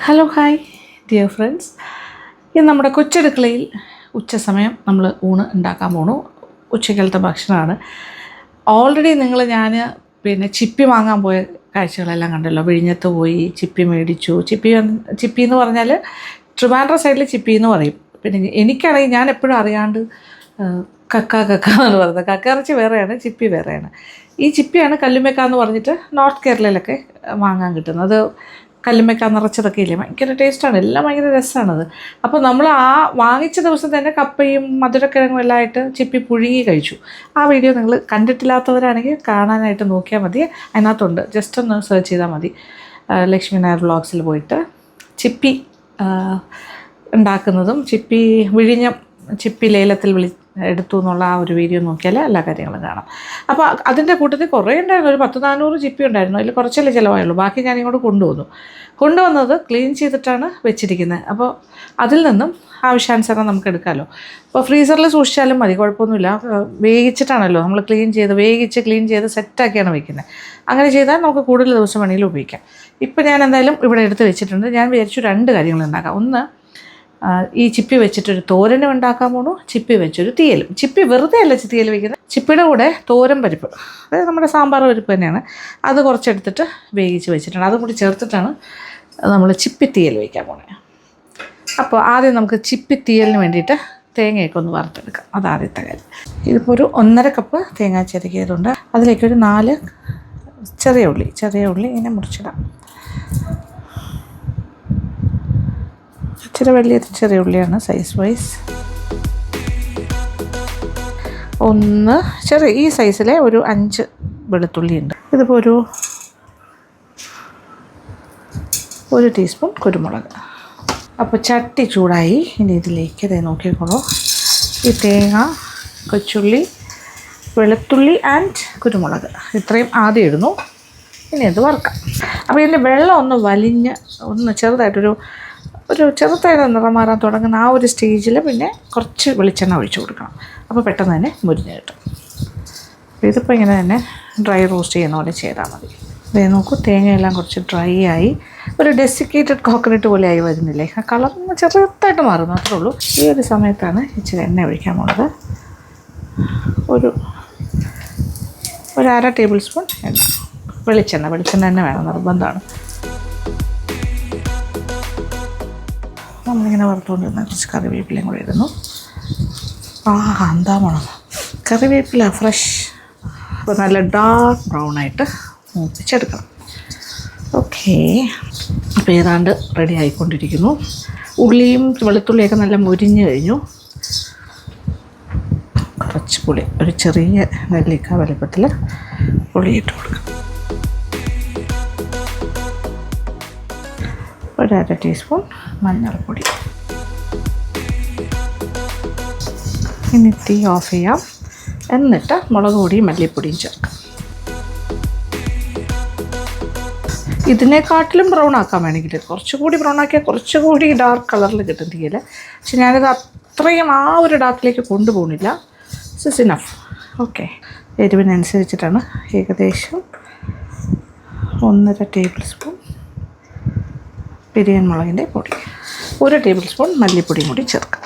Hello hi dear friends, ഇന്ന് നമ്മുടെ കൊച്ചടുക്കളയിൽ ഉച്ച സമയം നമ്മൾ ഊണ് ഉണ്ടാക്കാൻ പോണു. ഉച്ചക്കാലത്തെ ഭക്ഷണമാണ്. ഓൾറെഡി ഞാൻ ചിപ്പി വാങ്ങാൻ പോയ കാഴ്ചകളെല്ലാം കണ്ടല്ലോ. വിഴിഞ്ഞത്ത് പോയി ചിപ്പി മേടിച്ചു. ചിപ്പി എന്ന് പറഞ്ഞാൽ ട്രിവാൻഡ്രം സൈഡിൽ ചിപ്പി എന്ന് പറയും. പിന്നെ എനിക്കാണെങ്കിൽ ഞാൻ എപ്പോഴും അറിയാണ്ട് കക്ക എന്ന് പറയുന്നത്. കക്ക ഇറച്ചി വേറെയാണ്, ചിപ്പി വേറെയാണ്. ഈ ചിപ്പിയാണ് കല്ലുമ്മക്ക എന്ന് പറഞ്ഞിട്ട് നോർത്ത് കേരളയിലൊക്കെ വാങ്ങാൻ കിട്ടുന്നത്. അത് കല്ലുമ്മക്ക നിറച്ചതൊക്കെ ഇല്ലേ, ഭയങ്കര ടേസ്റ്റാണ്, എല്ലാം ഭയങ്കര രസമാണത്. അപ്പോൾ നമ്മൾ ആ വാങ്ങിച്ച ദിവസം തന്നെ കപ്പയും മധുരക്കിഴങ്ങും എല്ലാം ആയിട്ട് ചിപ്പി പുഴുങ്ങി കഴിച്ചു. ആ വീഡിയോ നിങ്ങൾ കണ്ടിട്ടില്ലാത്തവരാണെങ്കിൽ കാണാനായിട്ട് നോക്കിയാൽ മതി. അതിനകത്തുണ്ട്, ജസ്റ്റ് ഒന്ന് സെർച്ച് ചെയ്താൽ മതി. ലക്ഷ്മി നായർ വ്ളോഗ്സിൽ പോയിട്ട് ചിപ്പി ഉണ്ടാക്കുന്നതും വിഴിഞ്ഞം ചിപ്പി ലേലത്തിൽ എടുത്തു എന്നുള്ള ആ ഒരു വീഡിയോ നോക്കിയാൽ എല്ലാ കാര്യങ്ങളും കാണാം. അപ്പോൾ അതിൻ്റെ കൂട്ടത്തിൽ കുറേ ഉണ്ടായിരുന്നു, ഒരു 100-400 ചിപ്പി ഉണ്ടായിരുന്നു. അതിൽ കുറച്ചല്ലേ ചിലവായുള്ളൂ, ബാക്കി ഞാൻ ഇങ്ങോട്ട് കൊണ്ടുവന്നത് ക്ലീൻ ചെയ്തിട്ടാണ് വെച്ചിരിക്കുന്നത്. അപ്പോൾ അതിൽ നിന്നും ആവശ്യാനുസരണം നമുക്ക് എടുക്കാമല്ലോ. അപ്പോൾ ഫ്രീസറിൽ സൂക്ഷിച്ചാലും മതി, കുഴപ്പമൊന്നുമില്ല. വേവിച്ചിട്ടാണല്ലോ നമ്മൾ ക്ലീൻ ചെയ്ത് സെറ്റാക്കിയാണ് വയ്ക്കുന്നത്. അങ്ങനെ ചെയ്താൽ നമുക്ക് കൂടുതൽ ദിവസം വേണമെങ്കിലും ഉപയോഗിക്കാം. ഇപ്പോൾ ഞാൻ എന്തായാലും ഇവിടെ എടുത്ത് വെച്ചിട്ടുണ്ട്. ഞാൻ വിചാരിച്ചു 2 കാര്യങ്ങൾ ഉണ്ടാക്കാം. ഒന്ന്, ഈ ചിപ്പി വെച്ചിട്ടൊരു തോരനും ഉണ്ടാക്കാൻ പോണു, ചിപ്പി വെച്ചൊരു തീയലും. ചിപ്പി വെറുതെ അല്ല തീയൽ വയ്ക്കുന്നത്, ചിപ്പിയുടെ കൂടെ തോരൻ പരിപ്പ്, അതായത് നമ്മുടെ സാമ്പാർ പരിപ്പ് തന്നെയാണ്, അത് കുറച്ചെടുത്തിട്ട് വേവിച്ച് വെച്ചിട്ടുണ്ട്. അതും കൂടി ചേർത്തിട്ടാണ് നമ്മൾ ചിപ്പി തീയൽ വയ്ക്കാൻ പോണത്. അപ്പോൾ ആദ്യം നമുക്ക് ചിപ്പി തീയലിന് വേണ്ടിയിട്ട് തേങ്ങയൊക്കെ ഒന്ന് വറുത്തെടുക്കാം. അതാദ്യത്തെ കാര്യം. ഇതിപ്പോൾ ഒരു 1.5 കപ്പ് തേങ്ങ ചിരകിയതുണ്ട്. അതിലേക്കൊരു 4 ചെറിയ ഉള്ളി ഇങ്ങനെ മുറിച്ചിടാം. ഇച്ചിരി വലിയ ചെറിയ ഉള്ളിയാണ്, സൈസ് വൈസ്. ഈ സൈസിലെ ഒരു 5 വെളുത്തുള്ളി ഉണ്ട്. ഇതിപ്പോൾ ഒരു ടീസ്പൂൺ കുരുമുളക്. അപ്പോൾ ചട്ടി ചൂടായി. ഇനി ഇതിലേക്ക് നോക്കിക്കോളൂ. ഈ തേങ്ങ, കൊച്ചുള്ളി, വെളുത്തുള്ളി ആൻഡ് കുരുമുളക് ഇത്രയും ആദ്യം ഇടുന്നു. ഇനി ഇത് വറുക്കാം. അപ്പോൾ ഇതിൻ്റെ വെള്ളം ഒന്ന് വലിഞ്ഞ് ചെറുതായിട്ടൊരു ചെറുതായിട്ട് നിറം മാറാൻ തുടങ്ങുന്ന ആ ഒരു സ്റ്റേജിൽ പിന്നെ കുറച്ച് വെളിച്ചെണ്ണ ഒഴിച്ചു കൊടുക്കണം. അപ്പോൾ പെട്ടെന്ന് തന്നെ മുരിഞ്ഞ് കിട്ടും. അപ്പോൾ ഇതിപ്പോൾ ഇങ്ങനെ തന്നെ ഡ്രൈ റോസ്റ്റ് ചെയ്യുന്ന പോലെ ചെയ്താൽ മതി. അതേ നോക്കൂ, തേങ്ങയെല്ലാം കുറച്ച് ഡ്രൈ ആയി, ഒരു ഡെസിക്കേറ്റഡ് കോക്കനട്ട് പോലെ ആയി വരുന്നില്ലേ. ആ കളർ ചെറുതായിട്ട് മാറുന്നു, അത്രേ ഉള്ളൂ. ഈ ഒരു സമയത്താണ് ഇച്ചിരി എണ്ണ ഒഴിക്കാൻ പോകുന്നത്. ഒരു 1/2 ടേബിൾ സ്പൂൺ എണ്ണ. വെളിച്ചെണ്ണ തന്നെ വേണം, നിർബന്ധമാണ്. നമ്മളിങ്ങനെ വറുത്തുകൊണ്ടിരുന്ന കുറച്ച് കറിവേപ്പിലയും കൂടെ ഇടുന്നു. എന്താ വേണം, കറിവേപ്പില ഫ്രഷ്. അപ്പോൾ നല്ല ഡാർക്ക് ബ്രൗണായിട്ട് മൂപ്പിച്ചെടുക്കണം. ഓക്കെ, അപ്പോൾ ഏതാണ്ട് റെഡി ആയിക്കൊണ്ടിരിക്കുന്നു. ഉള്ളിയും വെളുത്തുള്ളിയൊക്കെ നല്ല മുരിഞ്ഞ് കഴിഞ്ഞു. കുറച്ച് പുളി, ഒരു ചെറിയ നെല്ലിക്ക വലുപ്പത്തിൽ പുളിയിട്ട് കൊടുക്കാം. 1/2 ടീസ്പൂൺ മഞ്ഞൾപ്പൊടി. ഇനി തീ ഓഫ് ചെയ്യാം. എന്നിട്ട് മുളക് പൊടിയും മല്ലിപ്പൊടിയും ചേർക്കാം. ഇതിനെക്കാട്ടിലും ബ്രൗൺ ആക്കാൻ വേണമെങ്കിൽ കുറച്ചുകൂടി ബ്രൗൺ ആക്കിയാൽ കുറച്ചുകൂടി ഡാർക്ക് കളറിൽ കിട്ടും തീയൽ. പക്ഷെ ഞാനിത് അത്രയും ആ ഒരു ഡാർക്കിലേക്ക് കൊണ്ടുപോകുന്നില്ല. This enough. ഓക്കെ, എരിവിനനുസരിച്ചിട്ടാണ്. ഏകദേശം 1.5 ടേബിൾ സ്പൂൺ പിരിയൻ മുളകിൻ്റെ പൊടി, 1 ടേബിൾ സ്പൂൺ മല്ലിപ്പൊടിയും കൂടി ചേർക്കാം.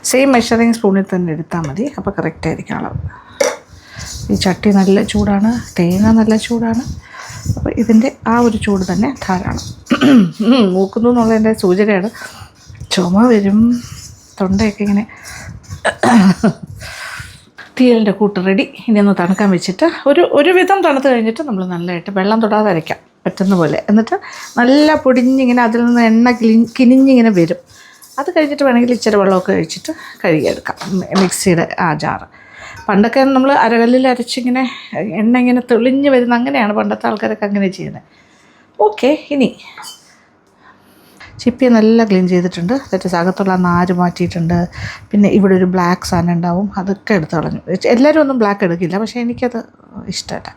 സെയിം മെഷറിങ് സ്പൂണിൽ തന്നെ എടുത്താൽ മതി. അപ്പോൾ കറക്റ്റായിരിക്കും അളവ്. ഈ ചട്ടി നല്ല ചൂടാണ്, തേങ്ങ നല്ല ചൂടാണ്. അപ്പോൾ ഇതിൻ്റെ ആ ഒരു ചൂട് തന്നെ ധാരാളം. മൂക്കുന്നു എന്നുള്ളതിൻ്റെ സൂചനയാണ്. ചുമ വരും, തൊണ്ടയൊക്കെ ഇങ്ങനെ. തീയലിൻ്റെ കൂട്ട് റെഡി. ഇനി ഒന്ന് തണുക്കാൻ വെച്ചിട്ട് ഒരു വിധം തണുത്ത് കഴിഞ്ഞിട്ട് നമ്മൾ നല്ലതായിട്ട് വെള്ളം തൊടാതെ അരയ്ക്കാം പറ്റുന്ന പോലെ. എന്നിട്ട് നല്ല പൊടിഞ്ഞിങ്ങനെ അതിൽ നിന്ന് എണ്ണ കിനിഞ്ഞിങ്ങനെ വരും. അത് കഴിഞ്ഞിട്ട് വേണമെങ്കിൽ ഇച്ചിരി വെള്ളമൊക്കെ കഴിച്ചിട്ട് കഴുകിയെടുക്കാം. മിക്സിയുടെ ആ ജാറ്. പണ്ടൊക്കെ നമ്മൾ അരകല്ലിൽ അരച്ചിങ്ങനെ എണ്ണ ഇങ്ങനെ തെളിഞ്ഞ് വരുന്ന, അങ്ങനെയാണ് പണ്ടത്തെ ആൾക്കാരൊക്കെ അങ്ങനെ ചെയ്യുന്നത്. ഓക്കെ, ഇനി ചിപ്പി നല്ല ക്ലീൻ ചെയ്തിട്ടുണ്ട്. എന്നിട്ട് അകത്തുള്ള നാര് മാറ്റിയിട്ടുണ്ട്. പിന്നെ ഇവിടെ ഒരു ബ്ലാക്ക് സാധനം ഉണ്ടാവും, അതൊക്കെ എടുത്ത് കളഞ്ഞു. എല്ലാവരും ഒന്നും ബ്ലാക്ക് എടുക്കില്ല, പക്ഷേ എനിക്കത് ഇഷ്ടമല്ല.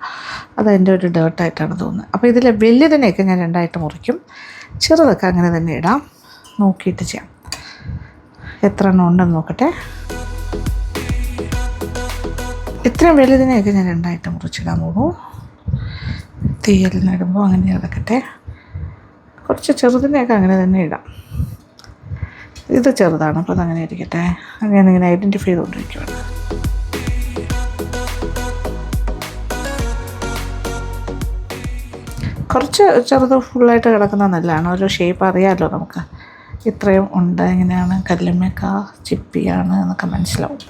അതെൻ്റെ ഒരു ഡേർട്ടായിട്ടാണ് തോന്നുന്നത്. അപ്പോൾ ഇതിൽ വലിയതിനെയൊക്കെ ഞാൻ 2ആയിട്ട് മുറിക്കും. ചെറുതൊക്കെ അങ്ങനെ തന്നെ ഇടാം. നോക്കിയിട്ട് ചെയ്യാം. എത്ര എണ്ണം ഉണ്ടെന്ന് നോക്കട്ടെ. ഇത്രയും വലുതിനെയൊക്കെ ഞാൻ 2ആയിട്ട് മുറിച്ചിടാൻ പോകും. തീയലിനിടുമ്പോൾ അങ്ങനെ കിടക്കട്ടെ. കുറച്ച് ചെറുതിനെയൊക്കെ അങ്ങനെ തന്നെ ഇടാം. ഇത് ചെറുതാണ്, അപ്പോൾ അതങ്ങനെ ഇരിക്കട്ടെ. അങ്ങനെ ഇങ്ങനെ ഐഡൻറ്റിഫൈ ചെയ്തുകൊണ്ടിരിക്കുകയാണ്. കുറച്ച് ചെറുത് ഫുള്ളായിട്ട് കിടക്കുന്നത് നല്ലതാണ്. ഒരു ഷേപ്പ് അറിയാമല്ലോ നമുക്ക്, ഇത്രയും ഉണ്ട്, എങ്ങനെയാണ് കല്ലുമ്മക്ക ചിപ്പിയാണ് എന്നൊക്കെ മനസ്സിലാവും.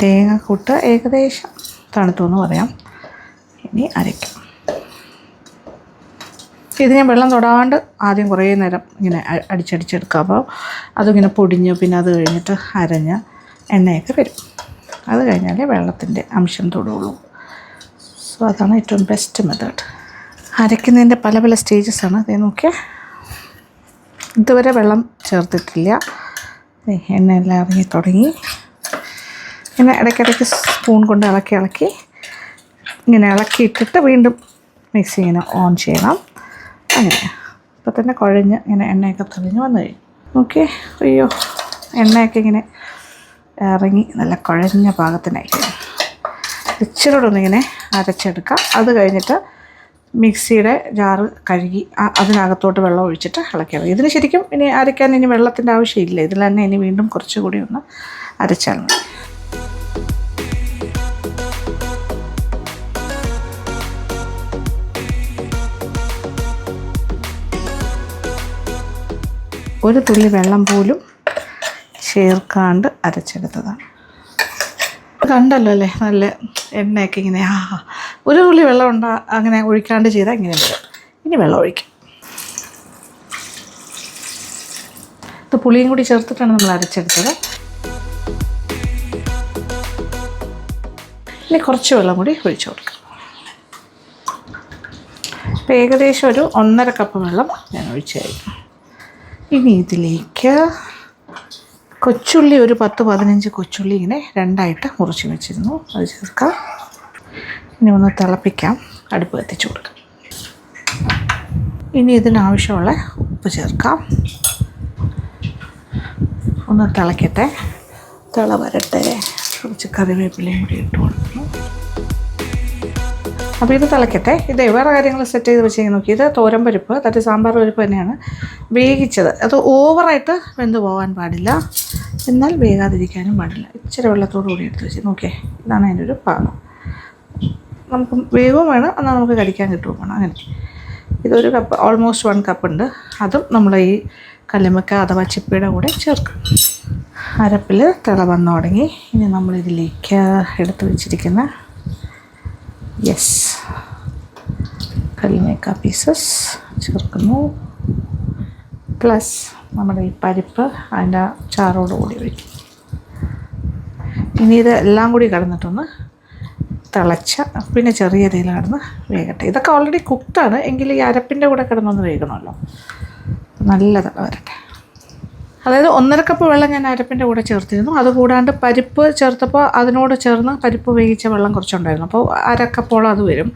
തേങ്ങക്കൂട്ട് ഏകദേശം തണുത്തു എന്ന് പറയാം. ഇനി അരയ്ക്കാം. ഇത് ഞാൻ വെള്ളം തൊടാണ്ട് ആദ്യം കുറേ നേരം ഇങ്ങനെ അടിച്ചടിച്ചെടുക്കുക. അപ്പോൾ അതിങ്ങനെ പൊടിഞ്ഞ് പിന്നെ അത് കഴിഞ്ഞിട്ട് അരഞ്ഞ് എണ്ണയൊക്കെ വരും. അത് കഴിഞ്ഞാലേ വെള്ളത്തിൻ്റെ അംശം തൊടുള്ളൂ. സോ അതാണ് ഏറ്റവും ബെസ്റ്റ് മെത്തേഡ്. അരയ്ക്കുന്നതിൻ്റെ പല പല സ്റ്റേജസാണ്. അതേ നോക്കിയാൽ ഇതുവരെ വെള്ളം ചേർത്തിട്ടില്ല. എണ്ണയെല്ലാം ഇറങ്ങി തുടങ്ങി. ഇങ്ങനെ ഇടയ്ക്കിടയ്ക്ക് സ്പൂൺ കൊണ്ട് ഇളക്കി ഇങ്ങനെ ഇളക്കിയിട്ടിട്ട് വീണ്ടും മിക്സി ഇങ്ങനെ ഓൺ ചെയ്യണം. അങ്ങനെ ഇപ്പോൾ തന്നെ കുഴഞ്ഞ് ഇങ്ങനെ എണ്ണയൊക്കെ തെളിഞ്ഞ് വന്നു കഴിഞ്ഞു. ഓക്കെ. അയ്യോ, എണ്ണയൊക്കെ ഇങ്ങനെ ഇറങ്ങി നല്ല കുഴഞ്ഞ പാകത്തിനായി. ഇച്ചിരി കൂടെ ഒന്നിങ്ങനെ അരച്ചെടുക്കാം. അത് കഴിഞ്ഞിട്ട് മിക്സിയുടെ ജാറ് കഴുകി അതിനകത്തോട്ട് വെള്ളം ഒഴിച്ചിട്ട് ഇളക്കിയത്. ഇതിന് ശരിക്കും ഇനി അരയ്ക്കാൻ ഇനി വെള്ളത്തിൻ്റെ ആവശ്യമില്ല. ഇതിൽ തന്നെ ഇനി വീണ്ടും കുറച്ചുകൂടി ഒന്ന് അരച്ചാൽ മതി. ഒരു തുള്ളി വെള്ളം പോലും ചേർക്കാണ്ട് അരച്ചെടുത്തതാണ്. കണ്ടല്ലോ അല്ലേ, നല്ല എണ്ണയൊക്കെ ഇങ്ങനെ ഒരു തുള്ളി വെള്ളം അങ്ങനെ ഒഴിക്കാണ്ട് ചെയ്താൽ ഇങ്ങനെ വരും. ഇനി വെള്ളം ഒഴിക്കും. ഇത് പുളിയും കൂടി ചേർത്തിട്ടാണ് നമ്മൾ അരച്ചെടുത്തത്. ഇനി കുറച്ച് വെള്ളം കൂടി ഒഴിച്ചു കൊടുക്കാം. ഇപ്പോൾ ഏകദേശം ഒരു 1.5 കപ്പ് വെള്ളം ഞാൻ ഒഴിച്ചു കഴിഞ്ഞു. ഇനി ഇതിലേക്ക് കൊച്ചുള്ളി ഒരു 10-15 കൊച്ചുള്ളി ഇങ്ങനെ രണ്ടായിട്ട് മുറിച്ച് വെച്ചിരുന്നു, അത് ചേർക്കാം. ഇനി ഒന്ന് തിളപ്പിക്കാം. അടുപ്പ് കത്തിച്ച് കൊടുക്കാം. ഇനി ഇതിനാവശ്യമുള്ള ഉപ്പ് ചേർക്കാം. ഒന്ന് തിളയ്ക്കട്ടെ, തിള വരട്ടെ. കുറച്ച് കറിവേപ്പിലയും കൂടി ഇട്ട് കൊടുക്കുന്നു. അപ്പോൾ ഇത് തിളയ്ക്കട്ടെ. ഇത് വേറെ കാര്യങ്ങൾ സെറ്റ് ചെയ്ത് വെച്ച് നോക്കി. ഇത് തോരൻ പരിപ്പ്, തട്ടി സാമ്പാർ പരിപ്പ് തന്നെയാണ് വേവിച്ചത്. അത് ഓവറായിട്ട് വെന്ത് പോകാൻ പാടില്ല, എന്നാൽ വേകാതിരിക്കാനും പാടില്ല. ഇച്ചിരി വെള്ളത്തോടു കൂടി എടുത്ത് വെച്ച് നോക്കിയേ. ഇതാണ് അതിൻ്റെ ഒരു പാകം. നമുക്ക് വേവും വേണം, എന്നാൽ നമുക്ക് കടിക്കാൻ കിട്ടുകയും വേണം. അങ്ങനെ ഇതൊരു കപ്പ്, ഓൾമോസ്റ്റ് 1 കപ്പ് ഉണ്ട്. അതും നമ്മൾ ഈ കല്ലുമ്മക്ക അഥവാ ചിപ്പിയുടെ കൂടെ ചേർക്കും. അരപ്പിൽ തിള വന്നു തുടങ്ങി. ഇനി നമ്മളിതിലേക്ക് എടുത്ത് വെച്ചിരിക്കുന്ന കല്ലുമ്മക്ക പീസസ് ചേർക്കുന്നു. പ്ലസ് നമ്മുടെ ഈ പരിപ്പ് അതിൻ്റെ ചാറോട് കൂടി ഒഴിക്കും. ഇനി ഇത് എല്ലാം കൂടി കിടന്നിട്ടൊന്ന് തിളച്ച പിന്നെ ചെറിയ തീയിൽ കിടന്ന് വേകട്ടെ. ഇതൊക്കെ ഓൾറെഡി കുക്ക്ഡാണ്, എങ്കിൽ ഈ അരപ്പിൻ്റെ കൂടെ കിടന്നൊന്ന് വേകണമല്ലോ. നല്ല തിള വരട്ടെ. അതായത് 1.5 കപ്പ് വെള്ളം ഞാൻ അരപ്പിൻ്റെ കൂടെ ചേർത്തിരുന്നു. അതുകൂടാണ്ട് പരിപ്പ് ചേർത്തപ്പോൾ അതിനോട് ചേർന്ന് പരിപ്പ് വേവിച്ച വെള്ളം കുറച്ചുണ്ടായിരുന്നു. അപ്പോൾ 1/2 കപ്പോളം അത് വരും.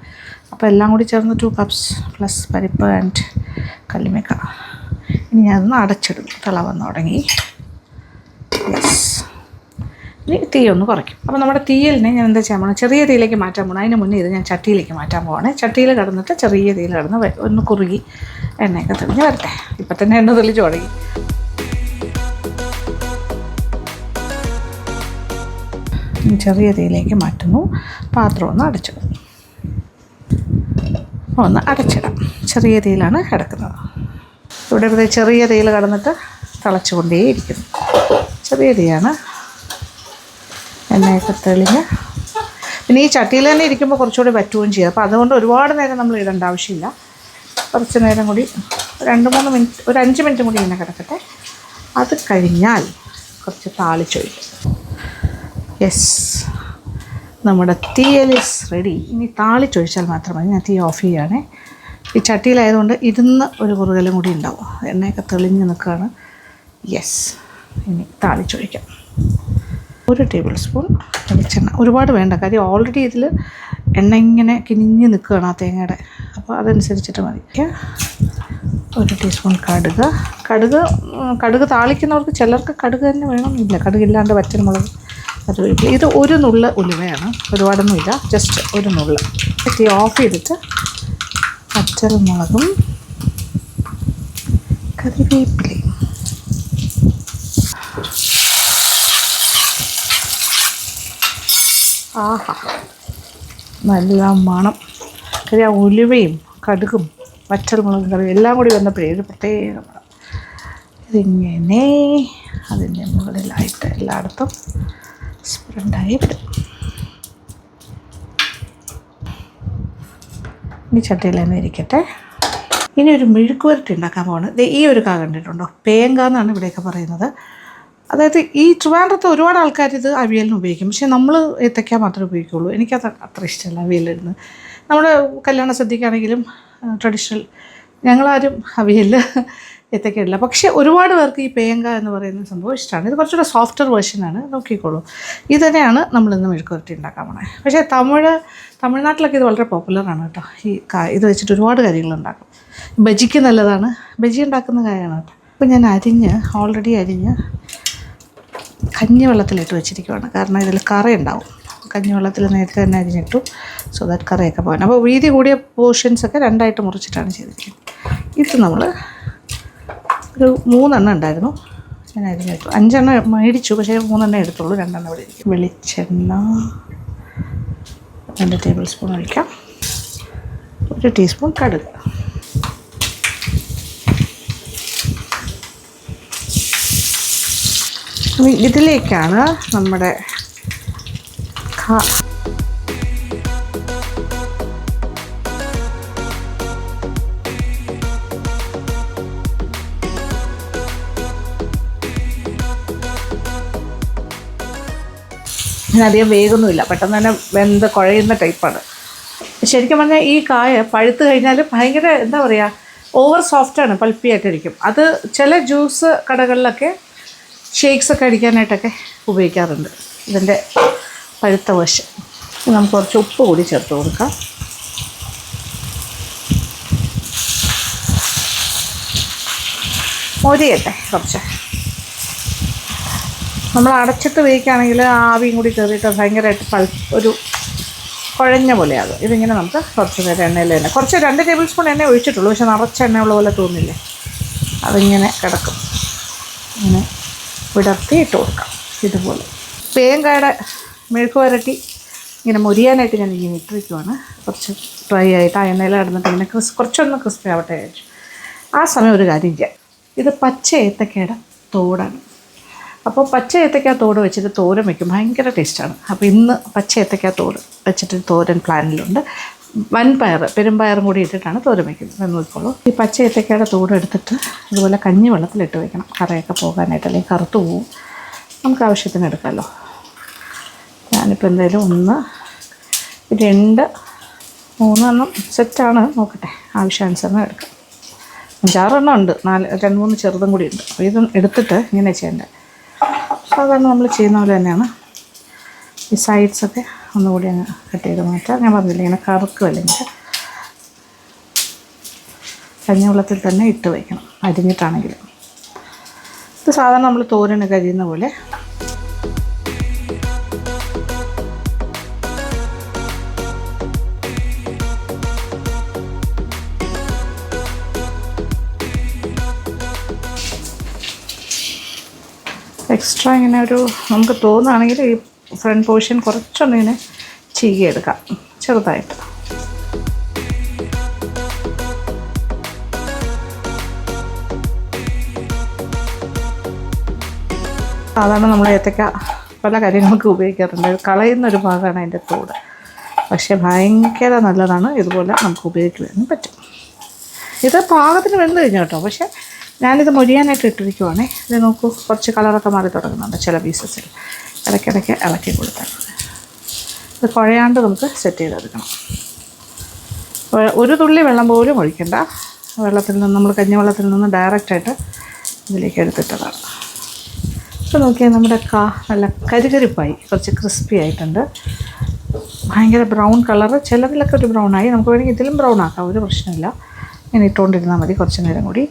അപ്പോൾ എല്ലാം കൂടി ചേർന്ന് 2 കപ്സ് പ്ലസ് പരിപ്പ് ആൻഡ് കല്ലുമ്മക്ക. ഇനി ഞാനൊന്ന് അടച്ചിടും. തിള വന്ന് തുടങ്ങി. ഇനി തീ ഒന്ന് കുറയ്ക്കും. അപ്പോൾ നമ്മുടെ തീയലിനെ ഞാൻ എന്താ ചെയ്യാൻ പോകണം, ചെറിയ തീയിലേക്ക് മാറ്റാൻ പോകണം. അതിന് മുന്നേ ഇത് ഞാൻ ചട്ടിയിലേക്ക് മാറ്റാൻ പോകണേ. ചട്ടിയിൽ കിടന്നിട്ട് ചെറിയ തീയിൽ കിടന്ന് ഒന്ന് കുറുകി എണ്ണയൊക്കെ തെളിഞ്ഞ് വരട്ടെ. ഇപ്പം തന്നെ എണ്ണ തെളിച്ച് തുടങ്ങി. ചെറിയ തീയിലേക്ക് മാറ്റുന്നു. പാത്രം ഒന്ന് അടച്ചിടും. ഒന്ന് അടച്ചിടാം. ചെറിയ തീയിലാണ് കിടക്കുന്നത്. ഇവിടെ ചെറിയ തീയിൽ കിടന്നിട്ട് തിളച്ചുകൊണ്ടേയിരിക്കുന്നു. ചെറിയ തീയാണ്. എണ്ണയൊക്കെ തെളിഞ്ഞ് പിന്നെ ഈ ചട്ടിയിൽ തന്നെ ഇരിക്കുമ്പോൾ കുറച്ചുകൂടി വറ്റുകയും ചെയ്യും. അപ്പോൾ അതുകൊണ്ട് ഒരുപാട് നേരം നമ്മൾ ഇടേണ്ട ആവശ്യമില്ല. കുറച്ച് നേരം കൂടി 2-3 മിനിറ്റ്, ഒരു 5 മിനിറ്റ് കൂടി ഇങ്ങനെ കിടക്കട്ടെ. അത് കഴിഞ്ഞാൽ കുറച്ച് താളിച്ചൊഴിക്കും. നമ്മുടെ തീയൽ ഈസ് റെഡി. ഇനി താളിച്ചൊഴിച്ചാൽ മാത്രം മതി. ഞാൻ തീ ഓഫ് ചെയ്യുകയാണേ. ഈ ചട്ടിയിലായതുകൊണ്ട് ഇരുന്ന് ഒരു കുറുകലും കൂടി ഉണ്ടാവും. എണ്ണയൊക്കെ തെളിഞ്ഞ് നിൽക്കുകയാണ്. ഇനി താളിച്ചൊഴിക്കാം. 1 ടേബിൾ സ്പൂൺ വെളിച്ചെണ്ണ. ഒരുപാട് വേണ്ട, കാര്യം ഓൾറെഡി ഇതിൽ എണ്ണ ഇങ്ങനെ കിനിഞ്ഞ് നിൽക്കുകയാണ് ആ തേങ്ങയുടെ. അപ്പോൾ അതനുസരിച്ചിട്ട് മതി. 1 ടീസ്പൂൺ കടുക് താളിക്കുന്നവർക്ക് ചിലർക്ക് കടുക് തന്നെ വേണമെന്നില്ല. കടുകില്ലാണ്ട് വറ്റൽമുളക് കറിവേപ്പില. ഇത് ഒരു നുള്ള് ഉലുവയാണ്, ഒരുപാടൊന്നുമില്ല, ജസ്റ്റ് ഒരു നുള്ള്. തീ ഓഫ് ചെയ്തിട്ട് പച്ചമുളകും കറിവേപ്പിലയും ആഹാ നല്ല മണം. ആ ഉലുവയും കടുകും പച്ചമുളകും കറിയും എല്ലാം കൂടി വന്നപ്പോഴേ ഒരു പ്രത്യേക മണം. ഇതിങ്ങനെ അതിൻ്റെ മുകളിലായിട്ട് എല്ലായിടത്തും സ്പ്രെഡായി വരും. ഇനി ചട്ടിയിൽ തന്നെ ഇരിക്കട്ടെ. ഇനി ഒരു മെഴുക്കുവരട്ടി ഉണ്ടാക്കാൻ പോകുന്നത് ഈ ഒരു കാ കണ്ടിട്ടുണ്ടോ? പേങ്ക എന്നാണ് ഇവിടെയൊക്കെ പറയുന്നത്. അതായത് ഈ ട്രിവാൻഡ്രത്ത് ഒരുപാട് ആൾക്കാർ ഇത് അവിയലിന് ഉപയോഗിക്കും, പക്ഷേ നമ്മൾ ഏത്തയ്ക്ക മാത്രമേ ഉപയോഗിക്കുകയുള്ളൂ. എനിക്കത് അത്ര ഇഷ്ടമല്ല അവിയലിടുന്നത്. നമ്മുടെ കല്യാണ സദ്യക്കാണെങ്കിലും ട്രഡീഷണൽ ഞങ്ങളാരും അവിയലിൽ ഏത്തയ്ക്ക ഇടില്ല. പക്ഷേ ഒരുപാട് പേർക്ക് ഈ പേങ്ക എന്ന് പറയുന്ന സംഭവം ഇഷ്ടമാണ്. ഇത് കുറച്ചുകൂടെ സോഫ്റ്റർ വേർഷനാണ്, നോക്കിക്കോളൂ. ഇത് തന്നെയാണ് നമ്മളിന്ന് മെഴുക്കുവരട്ടി ഉണ്ടാക്കാൻ പോണത്. പക്ഷേ തമിഴ്നാട്ടിലൊക്കെ ഇത് വളരെ പോപ്പുലറാണ് കേട്ടോ. ഈ ഇത് വെച്ചിട്ട് ഒരുപാട് കാര്യങ്ങളുണ്ടാക്കും. ബജിക്ക് നല്ലതാണ്, ബജി ഉണ്ടാക്കുന്ന കാര്യമാണ് കേട്ടോ. അപ്പോൾ ഞാൻ ഓൾറെഡി അരിഞ്ഞ് കഞ്ഞിവെള്ളത്തിലിട്ട് വെച്ചിരിക്കുകയാണ്. കാരണം ഇതിൽ കറി ഉണ്ടാവും. കഞ്ഞിവെള്ളത്തിൽ നേരത്തെ തന്നെ അരിഞ്ഞിട്ടു, സോ ദാറ്റ് കറിയൊക്കെ പോകാൻ. അപ്പോൾ വീതി കൂടിയ പോർഷൻസൊക്കെ രണ്ടായിട്ട് മുറിച്ചിട്ടാണ് ചെയ്തിരിക്കുന്നത്. ഇത് നമ്മൾ ഒരു 3 എണ്ണം ഉണ്ടായിരുന്നു, ഞാൻ അരിഞ്ഞിട്ടു. 5 എണ്ണം മേടിച്ചു, പക്ഷേ 3 എണ്ണം എടുത്തുള്ളൂ, 2 എണ്ണം ഇവിടെ ഇരിക്കും. വെളിച്ചെണ്ണ 2 ടേബിൾ സ്പൂൺ ഒഴിക്കാം. 1 ടീസ്പൂൺ കടുക്. ഇതിലേക്കാണ് നമ്മുടെ അധികം വേഗമൊന്നുമില്ല, പെട്ടെന്ന് തന്നെ വെന്ത് കുഴയുന്ന ടൈപ്പാണ്. ശരിക്കും പറഞ്ഞാൽ ഈ കായ പഴുത്ത് കഴിഞ്ഞാൽ ഭയങ്കര എന്താ പറയുക, ഓവർ സോഫ്റ്റാണ്, പൾപ്പിയായിട്ടിരിക്കും. അത് ചില ജ്യൂസ് കടകളിലൊക്കെ ഷേക്സൊക്കെ അടിക്കാനായിട്ടൊക്കെ ഉപയോഗിക്കാറുണ്ട് ഇതിൻ്റെ പഴുത്ത വശം. നമുക്ക് കുറച്ച് ഉപ്പ് കൂടി ചേർത്ത് കൊടുക്കാം. മൊരിയട്ടെ കുറച്ച്. നമ്മൾ അടച്ചിട്ട് വേവിക്കുകയാണെങ്കിൽ ആവിയും കൂടി കയറിയിട്ട് ഭയങ്കരമായിട്ട് ഒരു കുഴഞ്ഞ പോലെയാകും. ഇതിങ്ങനെ നമുക്ക് കുറച്ച് നേരം എണ്ണയിൽ തന്നെ കുറച്ച് 2 ടേബിൾ സ്പൂൺ എണ്ണ ഒഴിച്ചിട്ടുള്ളൂ, പക്ഷെ നിറച്ച എണ്ണയുള്ള പോലെ തോന്നില്ലേ, അതിങ്ങനെ കിടക്കും. ഇങ്ങനെ വിടർത്തി ഇട്ട് കൊടുക്കാം. ഇതുപോലെ പേങ്കായുടെ മെഴുക്ക് വരട്ടി ഇങ്ങനെ മൊരിയാനായിട്ട് ഞാൻ ഇങ്ങനെ ഇട്ടിരിക്കുവാണ്. കുറച്ച് ഡ്രൈ ആയിട്ട് ആ എണ്ണയിൽ കിടന്നിട്ട് ഇങ്ങനെ കുറച്ചൊന്ന് ക്രിസ്പി ആവട്ടെ വിചാരിച്ചു. ആ സമയം ഒരു കാര്യം ചെയ്യാം. ഇത് പച്ച ഏത്തക്കയുടെ തോടാണ്. അപ്പോൾ പച്ച ഏത്തക്ക തോട് വെച്ചിട്ട് തോരൻ വയ്ക്കും, ഭയങ്കര ടേസ്റ്റാണ്. അപ്പോൾ ഇന്ന് പച്ച ഏത്തക്ക തോട് വെച്ചിട്ട് തോരൻ പ്ലാനിലുണ്ട്. പെരുമ്പയറും കൂടി ഇട്ടിട്ടാണ് തോരൻ വയ്ക്കുന്നത് എന്ന് നോക്കിക്കോളൂ. ഈ പച്ച ഏത്തക്കയുടെ തോട് എടുത്തിട്ട് ഇതുപോലെ കഞ്ഞി വെള്ളത്തിലിട്ട് വയ്ക്കണം, കറയൊക്കെ പോകാനായിട്ട്, അല്ലെങ്കിൽ കറുത്ത് പോവും. നമുക്ക് ആവശ്യത്തിന് എടുക്കാമല്ലോ. ഞാനിപ്പോൾ എന്തായാലും 1, 2, 3 എണ്ണം സെറ്റാണ്, നോക്കട്ടെ, ആവശ്യാനുസരണം എടുക്കാം. 5-6 എണ്ണം ഉണ്ട്, 2-3 ചെറുതും കൂടി ഉണ്ട്. അപ്പോൾ ഇത് എടുത്തിട്ട് ഇങ്ങനെ ചെയ്യേണ്ടത് സാധാരണ നമ്മൾ ചെയ്യുന്ന പോലെ തന്നെയാണ്. ഈ സൈഡ്സൊക്കെ ഒന്നുകൂടി അങ്ങ് കട്ട് ചെയ്ത് മാറ്റാം. ഞാൻ പറഞ്ഞില്ല ഇങ്ങനെ കറുക്കും, അല്ലെങ്കിൽ കഞ്ഞിവെള്ളത്തിൽ തന്നെ ഇട്ട് വയ്ക്കണം അരിഞ്ഞിട്ടാണെങ്കിലും. ഇത് സാധാരണ നമ്മൾ തോരനൊക്കെ അരിയുന്ന പോലെ. എക്സ്ട്രാ ഇങ്ങനെ നമുക്ക് തോന്നുകയാണെങ്കിൽ ഈ ഫ്രണ്ട് പോർഷൻ കുറച്ചൊന്നിങ്ങനെ ചീകിയെടുക്കാം ചെറുതായിട്ട്. സാധാരണ നമ്മൾ ഏത്തക്ക പല കാര്യങ്ങൾക്ക് ഉപയോഗിക്കാറുണ്ട്. കളയുന്നൊരു ഭാഗമാണ് അതിൻ്റെ തോട്, പക്ഷേ ഭയങ്കര നല്ലതാണ്. ഇതുപോലെ നമുക്ക് ഉപയോഗിക്കുവാനും പറ്റും. ഇത് പാകത്തിന് വെന്ത് കഴിഞ്ഞു കേട്ടോ. പക്ഷേ ഞാനിത് മൊരിയാനായിട്ട് ഇട്ടിരിക്കുവാണേ. ഇത് നോക്കൂ, കുറച്ച് കളറൊക്കെ മാറി തുടങ്ങുന്നുണ്ട് ചില പീസസിൽ. ഇടയ്ക്കിടയ്ക്ക് ഇളക്കി കൊടുത്താൽ ഇത് കുഴയാണ്ട് നമുക്ക് സെറ്റ് ചെയ്തെടുക്കണം. 1 തുള്ളി വെള്ളം പോലും ഒഴിക്കണ്ട. വെള്ളത്തിൽ നിന്ന് നമ്മൾ കഞ്ഞിവെള്ളത്തിൽ നിന്ന് ഡയറക്റ്റായിട്ട് ഇതിലേക്ക് എടുത്തിട്ടതാണ്. ഇപ്പോൾ നോക്കിയാൽ നമ്മുടെ നല്ല കരികരിപ്പായി, കുറച്ച് ക്രിസ്പി ആയിട്ടുണ്ട്. ഭയങ്കര ബ്രൗൺ കളറ്, ചിലതിലൊക്കെ ഒരു ബ്രൗണായി. നമുക്ക് വേണമെങ്കിൽ ഇതിലും ബ്രൗൺ ആക്കാം, ഒരു പ്രശ്നമില്ല. ഇങ്ങനെ ഇട്ടുകൊണ്ടിരുന്നാൽ മതി കുറച്ച് നേരം കൂടി.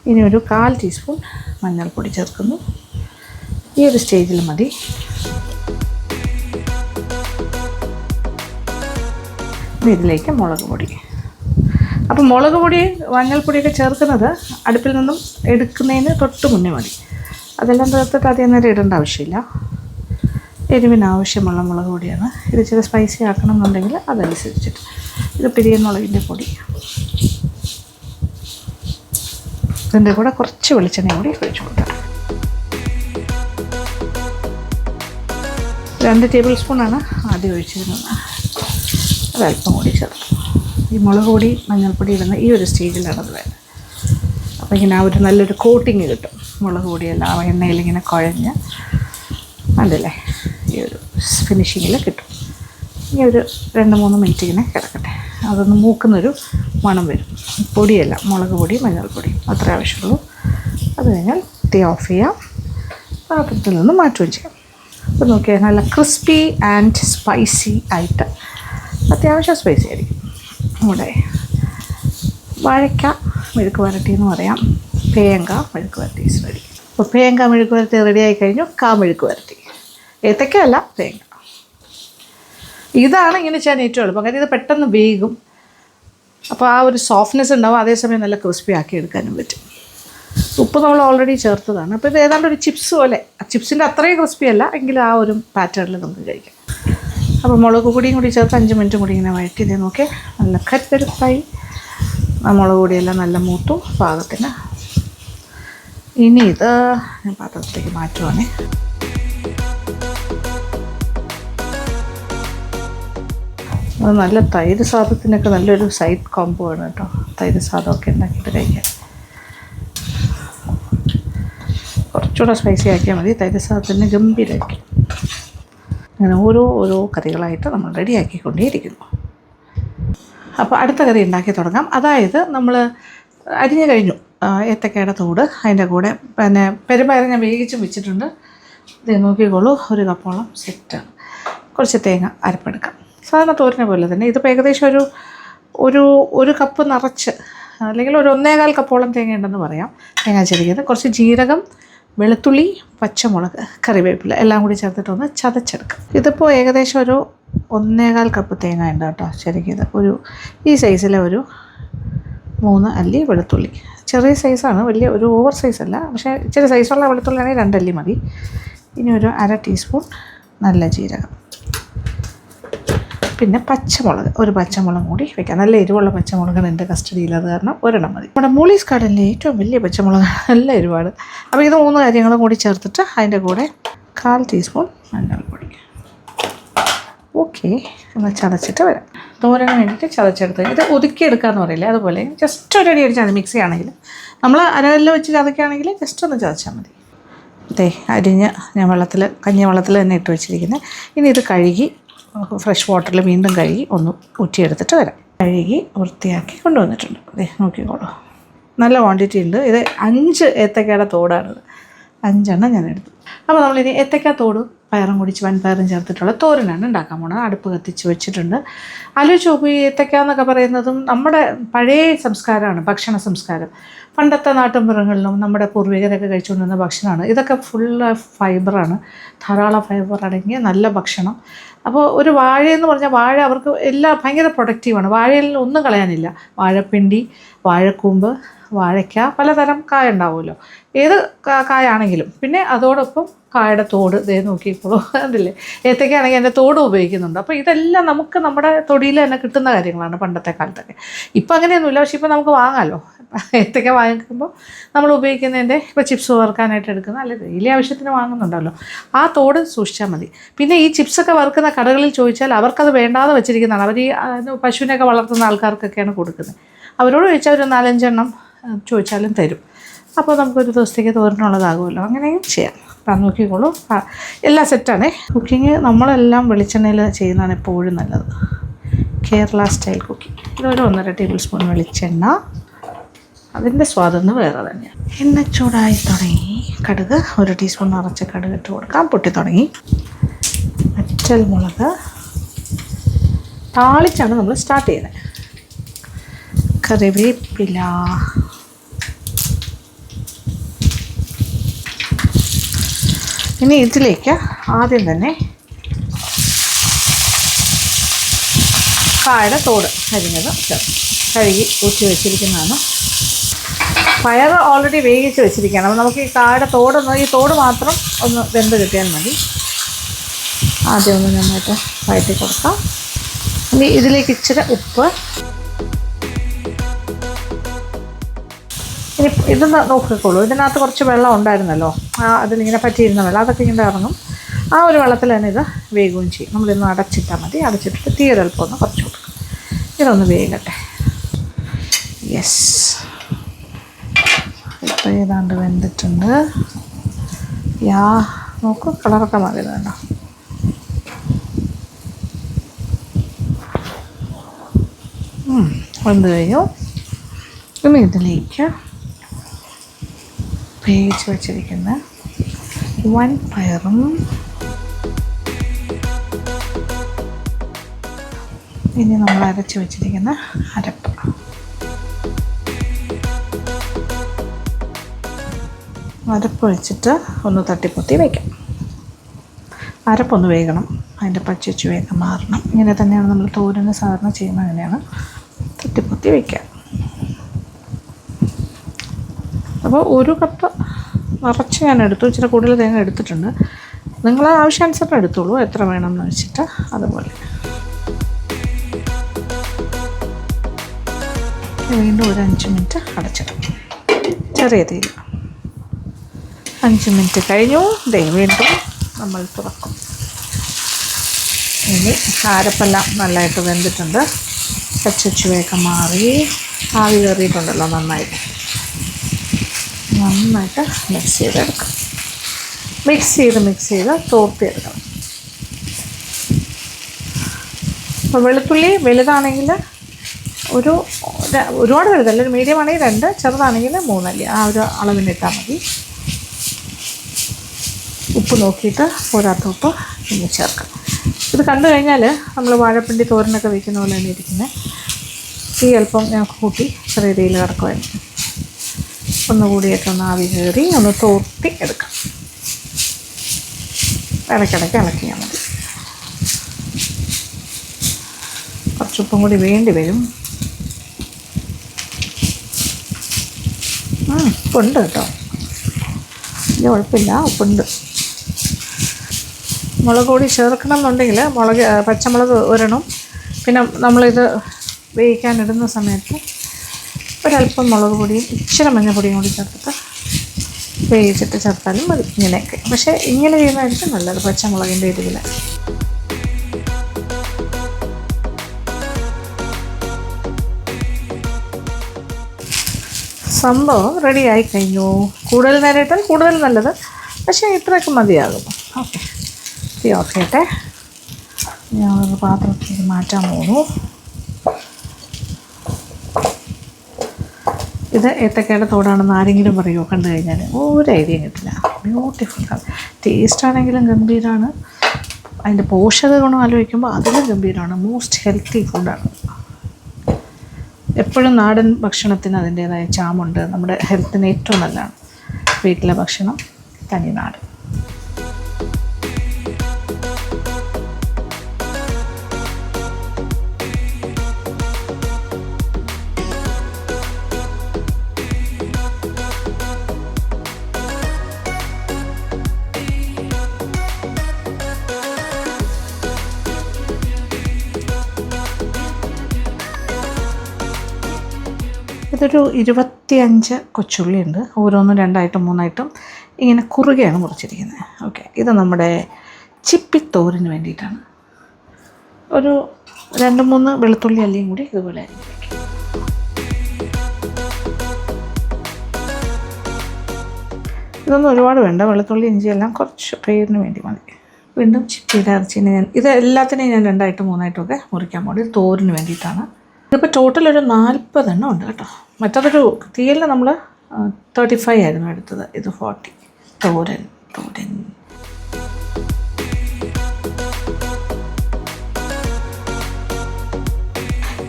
ഇനി ഒരു 1/4 ടീസ്പൂൺ മഞ്ഞൾപ്പൊടി ചേർക്കുന്നു. ഈ ഒരു സ്റ്റേജിൽ മതി. ഇതിലേക്ക് മുളക് പൊടി. അപ്പോൾ മുളക് പൊടി മഞ്ഞൾപ്പൊടിയൊക്കെ ചേർക്കുന്നത് അടുപ്പിൽ നിന്നും എടുക്കുന്നതിന് തൊട്ട് മുന്നേ മതി. അതെല്ലാം ചേർത്തിട്ട് ആദ്യം നേരം ഇടേണ്ട ആവശ്യമില്ല. എരിവിന് ആവശ്യമുള്ള മുളക് പൊടിയാണ്. ഇത് ഇച്ചിരി സ്പൈസി ആക്കണം എന്നുണ്ടെങ്കിൽ അതനുസരിച്ചിട്ട്. ഇത് പിരിയൻ മുളകിൻ്റെ പൊടി. ഇതിൻ്റെ കൂടെ കുറച്ച് വെളിച്ചെണ്ണ കൂടി ഒഴിച്ചു കൊടുക്കാം. 2 ടേബിൾ സ്പൂണാണ് ആദ്യം ഒഴിച്ചിരുന്നത്. അതല്പം കൂടി ചേർത്തു. ഈ മുളക് പൊടി മഞ്ഞൾപ്പൊടി ഇടുന്ന ഈ ഒരു സ്റ്റേജിലാണ് അത് വേണ്ടത്. അപ്പോൾ ഇങ്ങനെ ഒരു നല്ലൊരു കോട്ടിങ് കിട്ടും. മുളക് പൊടിയെല്ലാം എണ്ണയിൽ ഇങ്ങനെ കുഴഞ്ഞ് അതല്ലേ ഈ ഒരു ഫിനിഷിങ്ങിൽ കിട്ടും. ഇനി ഒരു 2-3 മിനിറ്റ് ഇങ്ങനെ കിടക്കട്ടെ. അതൊന്ന് മൂക്കുന്നൊരു മണം വരും. പൊടിയല്ല, മുളക് പൊടി മഞ്ഞൾപ്പൊടി അത്രേ ആവശ്യമുള്ളൂ. അത് കഴിഞ്ഞാൽ തീ ഓഫ് ചെയ്യാം. പാത്രത്തിൽ നിന്ന് മാറ്റുകയും ചെയ്യാം. അപ്പോൾ നോക്കിയാൽ നല്ല ക്രിസ്പി ആൻഡ് സ്പൈസി ആയിട്ട്, അത്യാവശ്യം സ്പൈസി ആയിരിക്കും. നമ്മുടെ വാഴയ്ക്ക മെഴുക്ക് വരട്ടി എന്ന് പറയാം. പേങ്ക മെഴുക്ക് വരട്ടി റെഡി. അപ്പോൾ പേങ്ക മെഴുക്ക് വരട്ടി റെഡി ആയി കഴിഞ്ഞു. മെഴുക്ക് വരട്ടി ഏത്തക്കയല്ല, തേങ്ങ. ഇതാണ് ഇങ്ങനെ ചെയ്യാൻ ഏറ്റവും എളുപ്പം. കാര്യം ഇത് പെട്ടെന്ന് വേകും. അപ്പോൾ ആ ഒരു സോഫ്റ്റ്നെസ് ഉണ്ടാവും. അതേസമയം നല്ല ക്രിസ്പി ആക്കി എടുക്കാനും പറ്റും. ഉപ്പ് നമ്മൾ ഓൾറെഡി ചേർത്തതാണ്. അപ്പോൾ ഇത് ഏതാണ്ട് ഒരു ചിപ്സ് പോലെ, ചിപ്സിൻ്റെ അത്രയും ക്രിസ്പി അല്ല എങ്കിലും ആ ഒരു പാറ്റേണിൽ നമുക്ക് കഴിക്കാം. അപ്പോൾ മുളക് പൊടിയും കൂടി ചേർത്ത് 5 മിനിറ്റ് കൂടി ഇങ്ങനെ വഴറ്റി ഇത് നോക്കി നല്ല കരുത്തരുത്തായി. ആ മുളക് പൊടിയെല്ലാം നല്ല മൂത്തു പാകത്തിന്. ഇനി ഇത് ഞാൻ പാത്രത്തിലേക്ക് മാറ്റുവാണേ. അത് നല്ല തൈര് സാദത്തിനൊക്കെ നല്ലൊരു സൈഡ് കോംബോ ആണ് കേട്ടോ. തൈര് സാദമൊക്കെ ഉണ്ടാക്കിയിട്ട് കഴിക്കാൻ കുറച്ചുകൂടെ സ്പൈസി ആക്കിയാൽ മതി. തൈര് സാദത്തിന് ഗംഭീരമായിരിക്കും. അങ്ങനെ ഓരോ കറികളായിട്ട് നമ്മൾ റെഡിയാക്കിക്കൊണ്ടേയിരിക്കുന്നു. അപ്പോൾ അടുത്ത കറി ഉണ്ടാക്കി തുടങ്ങാം. അതായത് നമ്മൾ അരിഞ്ഞു കഴിഞ്ഞു ഏത്തക്കയുടെ തോട്. അതിൻ്റെ കൂടെ പിന്നെ പെരുമ്പയർ ഞാൻ വേവിച്ചും വെച്ചിട്ടുണ്ട്. ഇത് നോക്കിക്കോളൂ, 1 കപ്പോളം സെറ്റാണ്. കുറച്ച് തേങ്ങ അരപ്പെടുക്കാം. സാധാരണ തോരനെ പോലെ തന്നെ. ഇതിപ്പോൾ ഏകദേശം ഒരു കപ്പ് നിറച്ച്, അല്ലെങ്കിൽ ഒരു 1.25 കപ്പോളം തേങ്ങ ഉണ്ടെന്ന് പറയാം. തേങ്ങ ചെറിയത്, കുറച്ച് ജീരകം, വെളുത്തുള്ളി, പച്ചമുളക്, കറിവേപ്പില എല്ലാം കൂടി ചേർത്തിട്ടൊന്ന് ചതച്ചെടുക്കാം. ഇതിപ്പോൾ ഏകദേശം ഒരു 1.25 കപ്പ് തേങ്ങ ഉണ്ട് കേട്ടോ. ചെറിയത് ഈ സൈസിലെ 3 അല്ലി വെളുത്തുള്ളി. ചെറിയ സൈസാണ്, വലിയ ഒരു ഓവർ സൈസല്ല. പക്ഷേ ഇച്ചിരി സൈസുള്ള വെളുത്തുള്ളിയാണെങ്കിൽ 2 അല്ലി മതി. ഇനി ഒരു 1/2 ടീസ്പൂൺ നല്ല ജീരകം, പിന്നെ പച്ചമുളക്, ഒരു പച്ചമുളക് കൂടി വെക്കാം. നല്ല എരിവുള്ള പച്ചമുളകാണ് എൻ്റെ കസ്റ്റഡിയിൽ, അത് കാരണം 1 മതി. നമ്മുടെ മൂളീസ് ഗാർഡനിലെ ഏറ്റവും വലിയ പച്ചമുളക്, നല്ല എരിവാണ്. അപ്പോൾ ഇത് 3 കാര്യങ്ങളും കൂടി ചേർത്തിട്ട് അതിൻ്റെ കൂടെ 1/4 ടീസ്പൂൺ മഞ്ഞൾപ്പൊടി. ഓക്കെ, ഒന്ന് ചതച്ചിട്ട് വരാം. തോരന് വേണ്ടിയിട്ട് ചതച്ചെടുത്ത് ഇത് ഒതുക്കിയെടുക്കാമെന്ന് പറയില്ലേ, അതുപോലെ ജസ്റ്റ് ഒരു അടി അടിച്ചാൽ മതി. മിക്സി ആണെങ്കിൽ നമ്മൾ അരകല്ലിൽ വെച്ച് ചതക്കുകയാണെങ്കിൽ ജസ്റ്റ് ഒന്ന് ചതച്ചാൽ മതി. അരിഞ്ഞ് ഞാൻ കഞ്ഞി വെള്ളത്തിൽ തന്നെ ഇട്ട് വെച്ചിരിക്കുന്നത്. ഇനി ഇത് കഴുകി ഫ്രഷ് വാട്ടറിൽ വീണ്ടും കഴുകി ഒന്ന് ഊറ്റിയെടുത്തിട്ട് വരാം. കഴുകി വൃത്തിയാക്കി കൊണ്ടുവന്നിട്ടുണ്ട്. നോക്കിക്കോളൂ, നല്ല ക്വാണ്ടിറ്റി ഉണ്ട്. ഇത് 5 ഏത്തക്കയുടെ തോടാണിത്. 5 എണ്ണം ഞാൻ എടുത്തു. അപ്പോൾ നമ്മളിനി ഏത്തക്ക തോട് പയറും കൂടി വൻപയറും ചേർത്തിട്ടുള്ള തോരനാണ് ഉണ്ടാക്കാൻ പോകുന്നത്. അടുപ്പ് കത്തിച്ച് വെച്ചിട്ടുണ്ട്. ആലോചിച്ച് നോക്കൂ, ഈ ഏത്തക്ക എന്നൊക്കെ പറയുന്നതും നമ്മുടെ പഴയ സംസ്കാരമാണ്, ഭക്ഷണ സംസ്കാരം. പണ്ടത്തെ നാട്ടിൻപുറങ്ങളിലും നമ്മുടെ പൂർവികരൊക്കെ കഴിച്ചുകൊണ്ടിരുന്ന ഭക്ഷണമാണ്. ഇതൊക്കെ ഫുള്ള് ഫൈബറാണ്, ധാരാളം ഫൈബർ അടങ്ങിയ നല്ല ഭക്ഷണം. അപ്പോൾ ഒരു വാഴയെന്ന് പറഞ്ഞാൽ വാഴ അവർക്ക് എല്ലാം ഭയങ്കര പ്രൊഡക്റ്റീവാണ്. വാഴയിൽ ഒന്നും കളയാനില്ല. വാഴപ്പിണ്ടി, വാഴക്കൂമ്പ്, വാഴയ്ക്ക, പലതരം കായ ഉണ്ടാവുമല്ലോ, ഏത് കായാണെങ്കിലും. പിന്നെ അതോടൊപ്പം കായയുടെ തോട് നോക്കിക്കോളൂ, അതില്ലേ. ഏത്തയ്ക്കാണെങ്കിൽ അതിൻ്റെ തോട് ഉപയോഗിക്കുന്നുണ്ട്. അപ്പോൾ ഇതെല്ലാം നമുക്ക് നമ്മുടെ തൊടിയിൽ തന്നെ കിട്ടുന്ന കാര്യങ്ങളാണ് പണ്ടത്തെ കാലത്തൊക്കെ. ഇപ്പം അങ്ങനെയൊന്നുമില്ല, പക്ഷേ ഇപ്പം നമുക്ക് വാങ്ങാമല്ലോ. ഏത്തയ്ക്ക വാങ്ങിക്കുമ്പോൾ നമ്മൾ ഉപയോഗിക്കുന്നതിൻ്റെ ഇപ്പോൾ ചിപ്സ് വറുക്കാനായിട്ട് എടുക്കുന്ന, അല്ലെങ്കിൽ ഡെയിലി ആവശ്യത്തിന് വാങ്ങുന്നുണ്ടല്ലോ, ആ തോട് സൂക്ഷിച്ചാൽ മതി. പിന്നെ ഈ ചിപ്സൊക്കെ വറുക്കുന്ന കടകളിൽ ചോദിച്ചാൽ അവർക്കത് വേണ്ടാതെ വെച്ചിരിക്കുന്നതാണ്. അവർ ഈ പശുവിനെയൊക്കെ വളർത്തുന്ന ആൾക്കാർക്കൊക്കെയാണ് കൊടുക്കുന്നത്. അവരോട് ചോദിച്ചാൽ ഒരു 4-5 എണ്ണം ചോദിച്ചാലും തരും. അപ്പോൾ നമുക്കൊരു ദിവസത്തേക്ക് തോരനുള്ളതാകുമല്ലോ. അങ്ങനെയും ചെയ്യാം. അപ്പം നോക്കിക്കോളൂ, എല്ലാം സെറ്റാണേ. കുക്കിങ് നമ്മളെല്ലാം വെളിച്ചെണ്ണയിൽ ചെയ്യുന്നതാണ് എപ്പോഴും നല്ലത്. Kerala style cooking. ഇതൊരു 1.5 ടേബിൾ സ്പൂൺ വെളിച്ചെണ്ണ, അതിൻ്റെ സ്വാദൊന്ന് വേറെ തന്നെയാണ്. എണ്ണ ചൂടായി തുടങ്ങി. കടുക് 1 ടീസ്പൂൺ നിറച്ച കടുക് ഇട്ട് കൊടുക്കാം. പൊട്ടി തുടങ്ങി. വറ്റൽ മുളക് താളിച്ചാണ് നമ്മൾ സ്റ്റാർട്ട് ചെയ്യുന്നത്. കറിവേപ്പില, ഇനി ഇതിലേക്ക് ആദ്യം തന്നെ കായുടെ തോട് അരിഞ്ഞത് കഴുകി ഊറ്റി വെച്ചിരിക്കുന്നതാണ്. പയർ ഓൾറെഡി വേവിച്ച് വെച്ചിരിക്കുകയാണ്. അപ്പോൾ നമുക്ക് ഈ കായുടെ തോട് മാത്രം ഒന്ന് വെന്ത് കിട്ടിയാൽ മതി. ആദ്യം ഒന്ന് നന്നായിട്ട് വഴറ്റി കൊടുക്കാം. ഇനി ഇതിലേക്ക് ഇച്ചിരി ഉപ്പ്, ഇനി ഇതൊന്ന് നോക്കിക്കോളൂ. ഇതിനകത്ത് കുറച്ച് വെള്ളം ഉണ്ടായിരുന്നല്ലോ, അതിലിങ്ങനെ പറ്റിയിരുന്ന വെള്ളം, അതൊക്കെ ഇങ്ങനെ ഇറങ്ങും. ആ ഒരു വെള്ളത്തിൽ തന്നെ ഇത് വേകുകയും ചെയ്യും. നമ്മളിന്ന് അടച്ചിട്ടാൽ മതി. അടച്ചിട്ട് തീ ഒരൽപ്പം ഒന്ന് കുറച്ച് കൊടുക്കും. ഇതൊന്ന് വേകട്ടെ. യെസ്, ഇപ്പോൾ ഏതാണ്ട് വെന്തിട്ടുണ്ട്. നോക്കൂ, കളറൊക്കെ മാറിയതുണ്ടോ? വെന്ത് കഴിഞ്ഞു. ഇനി ഇതിലേക്ക് വേവിച്ച് വെച്ചിരിക്കുന്ന പയറും ഇനി നമ്മൾ അരച്ച് വെച്ചിരിക്കുന്ന അരപ്പ് ഒഴിച്ചിട്ട് ഒന്ന് തട്ടിപ്പൊത്തി വയ്ക്കാം. അരപ്പൊന്ന് വേകണം, അതിൻ്റെ പച്ചച്ച് വേഗം മാറണം. ഇങ്ങനെ തന്നെയാണ് നമ്മൾ തോരന് സാധാരണ ചെയ്യുന്നത്. അങ്ങനെയാണ് തട്ടിപ്പൊത്തി വയ്ക്കുക. അപ്പോൾ 1 കപ്പ് നിറച്ച് ഞാൻ എടുത്തു. ഇച്ചിരി കൂടുതൽ തേങ്ങ എടുത്തിട്ടുണ്ട്. നിങ്ങൾ ആവശ്യാനുസരണം എടുത്തോളൂ, എത്ര വേണമെന്ന് വെച്ചിട്ട്. അതുപോലെ വീണ്ടും ഒരു 5 മിനിറ്റ് അടച്ചിടും, ചെറിയ തീയിൽ. 5 മിനിറ്റ് കഴിഞ്ഞു. വീണ്ടും നമ്മൾ തുറക്കും. ഇനി അരപ്പെല്ലാം നല്ലതായിട്ട് വെന്തിട്ടുണ്ട്. പച്ചച്ച് വേഗം മാറി ആവി കയറിയിട്ടുണ്ടല്ലോ. നന്നായിട്ട് മിക്സ് ചെയ്തെടുക്കാം. മിക്സ് ചെയ്ത് തോർത്തിയെടുക്കണം. അപ്പോൾ വെളുത്തുള്ളി വലുതാണെങ്കിൽ ഒരുപാട് വലുതല്ല, ഒരു മീഡിയം ആണെങ്കിൽ 2, ചെറുതാണെങ്കിൽ 3 അല്ലി, ആ ഒരു അളവിനിട്ടാൽ മതി. ഉപ്പ് നോക്കിയിട്ട് പോരാത്ത ഉപ്പ് ഇനി ചേർക്കാം. ഇത് കണ്ടു കഴിഞ്ഞാൽ നമ്മൾ വാഴപ്പിണ്ടി തോരനൊക്കെ വയ്ക്കുന്ന പോലെ തന്നെ ഇരിക്കുന്നത്. ഈ അല്പം ഞാൻ കൂട്ടി ചെറിയ രീതിയിൽ കിടക്കുമായിരുന്നു. ഒന്നുകൂടിയിട്ടൊന്ന് ആവി കയറി ഒന്ന് തോർത്തി എടുക്കാം. ഇടയ്ക്കിടയ്ക്ക് ഇളക്കിയാൽ മതി. കുറച്ചുപ്പും കൂടി വേണ്ടി വരും. ഉപ്പുണ്ട് കേട്ടോ, വലിയ കുഴപ്പമില്ല, ഉപ്പുണ്ട്. മുളക് പൊടി ചേർക്കണം എന്നുണ്ടെങ്കിൽ പച്ചമുളക് ഒരെണ്ണം, പിന്നെ നമ്മളിത് വേവിക്കാനിടുന്ന സമയത്ത് ഒരല്പം മുളക് പൊടിയും ഇച്ചിരി മഞ്ഞൾപ്പൊടിയും കൂടി ചേർത്തിട്ട് വേവിച്ചിട്ട് ചേർത്താലും മതി. ഇങ്ങനെയൊക്കെ, പക്ഷേ ഇങ്ങനെ ചെയ്യുന്നതായിരിക്കും നല്ലത്, പച്ചമുളകിൻ്റെ എരിവിൽ. സംഭവം റെഡി ആയി കഴിഞ്ഞു. കൂടുതൽ നേരം ഇട്ടാൽ കൂടുതൽ നല്ലത്, പക്ഷേ ഇത്രയൊക്കെ മതിയാകും. ഓക്കെ, തീ ഓഫ് ചെയ്യട്ടെ. ഞാനൊരു പാത്രത്തിലേക്ക് മാറ്റാൻ പോകുന്നു. ഇത് ഏത്തക്കയുടെ തോടാണെന്ന് ആരെങ്കിലും പറയുമോ? കണ്ടു കഴിഞ്ഞാൽ ഒരു ഐഡിയ കിട്ടില്ല. ബ്യൂട്ടിഫുൾ, ടേസ്റ്റാണെങ്കിലും ഗംഭീരമാണ്. അതിൻ്റെ പോഷക ഗുണം ആലോചിക്കുമ്പോൾ അതിലും ഗംഭീരമാണ്. മോസ്റ്റ് ഹെൽത്തി ഫുഡാണ്. എപ്പോഴും നാടൻ ഭക്ഷണത്തിന് അതിൻ്റേതായ ചാമുണ്ട്. നമ്മുടെ ഹെൽത്തിന് ഏറ്റവും നല്ലതാണ് വീട്ടിലെ ഭക്ഷണം, തനിനാട്. ഇതൊരു 25 കൊച്ചുള്ളിയുണ്ട്. ഓരോന്നും 2ആയിട്ടും 3ആയിട്ടും ഇങ്ങനെ കുറുകയാണ് മുറിച്ചിരിക്കുന്നത്. ഓക്കെ, ഇത് നമ്മുടെ ചിപ്പിത്തോരന് വേണ്ടിയിട്ടാണ്. ഒരു 2-3 വെളുത്തുള്ളി അല്ലിയും കൂടി ഇതുപോലെ അരിഞ്ഞ് വയ്ക്കും. ഇതൊന്നും ഒരുപാട് വേണ്ട, വെളുത്തുള്ളി ഇഞ്ചിയെല്ലാം കുറച്ച് പേരിന് വേണ്ടി മതി. വീണ്ടും ചിപ്പിയുടെ ഇറച്ചിനെ ഇത് എല്ലാത്തിനെയും ഞാൻ 2ആയിട്ടും 3ആയിട്ടും ഒക്കെ മുറിക്കാൻ പോകണം. ഇത് തോരന് വേണ്ടിയിട്ടാണ്. ഇതിപ്പോൾ ടോട്ടൽ ഒരു 40 എണ്ണം ഉണ്ട് കേട്ടോ. മറ്റതൊരു തീയലിൽ നമ്മൾ 35 ആയിരുന്നു എടുത്തത്, ഇത് 40. തോരൻ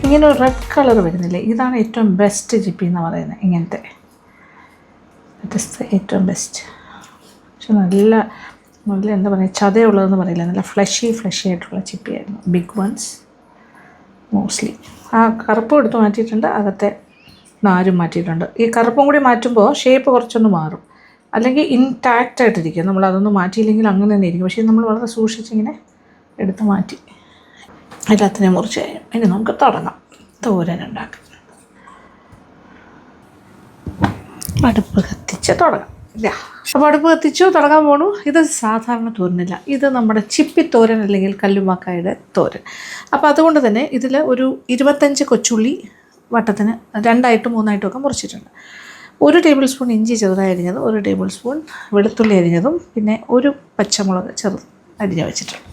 ഇങ്ങനെ ഒരു റെഡ് കളർ വരുന്നില്ലേ, ഇതാണ് ഏറ്റവും ബെസ്റ്റ് ചിപ്പി എന്ന് പറയുന്നത്. ഇങ്ങനത്തെ ഏറ്റവും ബെസ്റ്റ്. പക്ഷെ നല്ല എന്താ പറയുക, ചതയുള്ളതെന്ന് പറയില്ല, നല്ല ഫ്ലഷി ആയിട്ടുള്ള ചിപ്പിയായിരുന്നു. Big once mostly. ആ കറുപ്പും എടുത്ത് മാറ്റിയിട്ടുണ്ട്, അകത്തെ നാരും മാറ്റിയിട്ടുണ്ട്. ഈ കറുപ്പും കൂടി മാറ്റുമ്പോൾ ഷേപ്പ് കുറച്ചൊന്ന് മാറും, അല്ലെങ്കിൽ ഇൻടാക്റ്റ് ആയിട്ടിരിക്കും. നമ്മൾ അതൊന്നും മാറ്റിയില്ലെങ്കിൽ അങ്ങനെ തന്നെ ഇരിക്കും. പക്ഷേ നമ്മൾ വളരെ സൂക്ഷിച്ചിങ്ങനെ എടുത്ത് മാറ്റി എല്ലാത്തിനെയും മുറിച്ച് കഴിയും. ഇനി നമുക്ക് തുടങ്ങാം തോരൻ ഉണ്ടാക്കാം. അടുപ്പ് കത്തിച്ച് തുടങ്ങാം. ഇല്ല, അപ്പോൾ അടുപ്പ് കത്തിച്ചു തുടങ്ങാൻ പോണു. ഇത് സാധാരണ തോരനില്ല, ഇത് നമ്മുടെ ചിപ്പിത്തോരൻ അല്ലെങ്കിൽ കല്ലുമാക്കായുടെ തോരൻ. അപ്പോൾ അതുകൊണ്ട് തന്നെ ഇതിൽ ഒരു 25 കൊച്ചുള്ളി വട്ടത്തിന് 2ആയിട്ടും 3ആയിട്ടും ഒക്കെ മുറിച്ചിട്ടുണ്ട്. 1 ടേബിൾ സ്പൂൺ ഇഞ്ചി ചെറുതായി അരിഞ്ഞതും, 1 ടേബിൾ സ്പൂൺ വെളുത്തുള്ളി അരിഞ്ഞതും, പിന്നെ 1 പച്ചമുളക് ചെറുത് അരിഞ്ഞ് വെച്ചിട്ടുണ്ട്.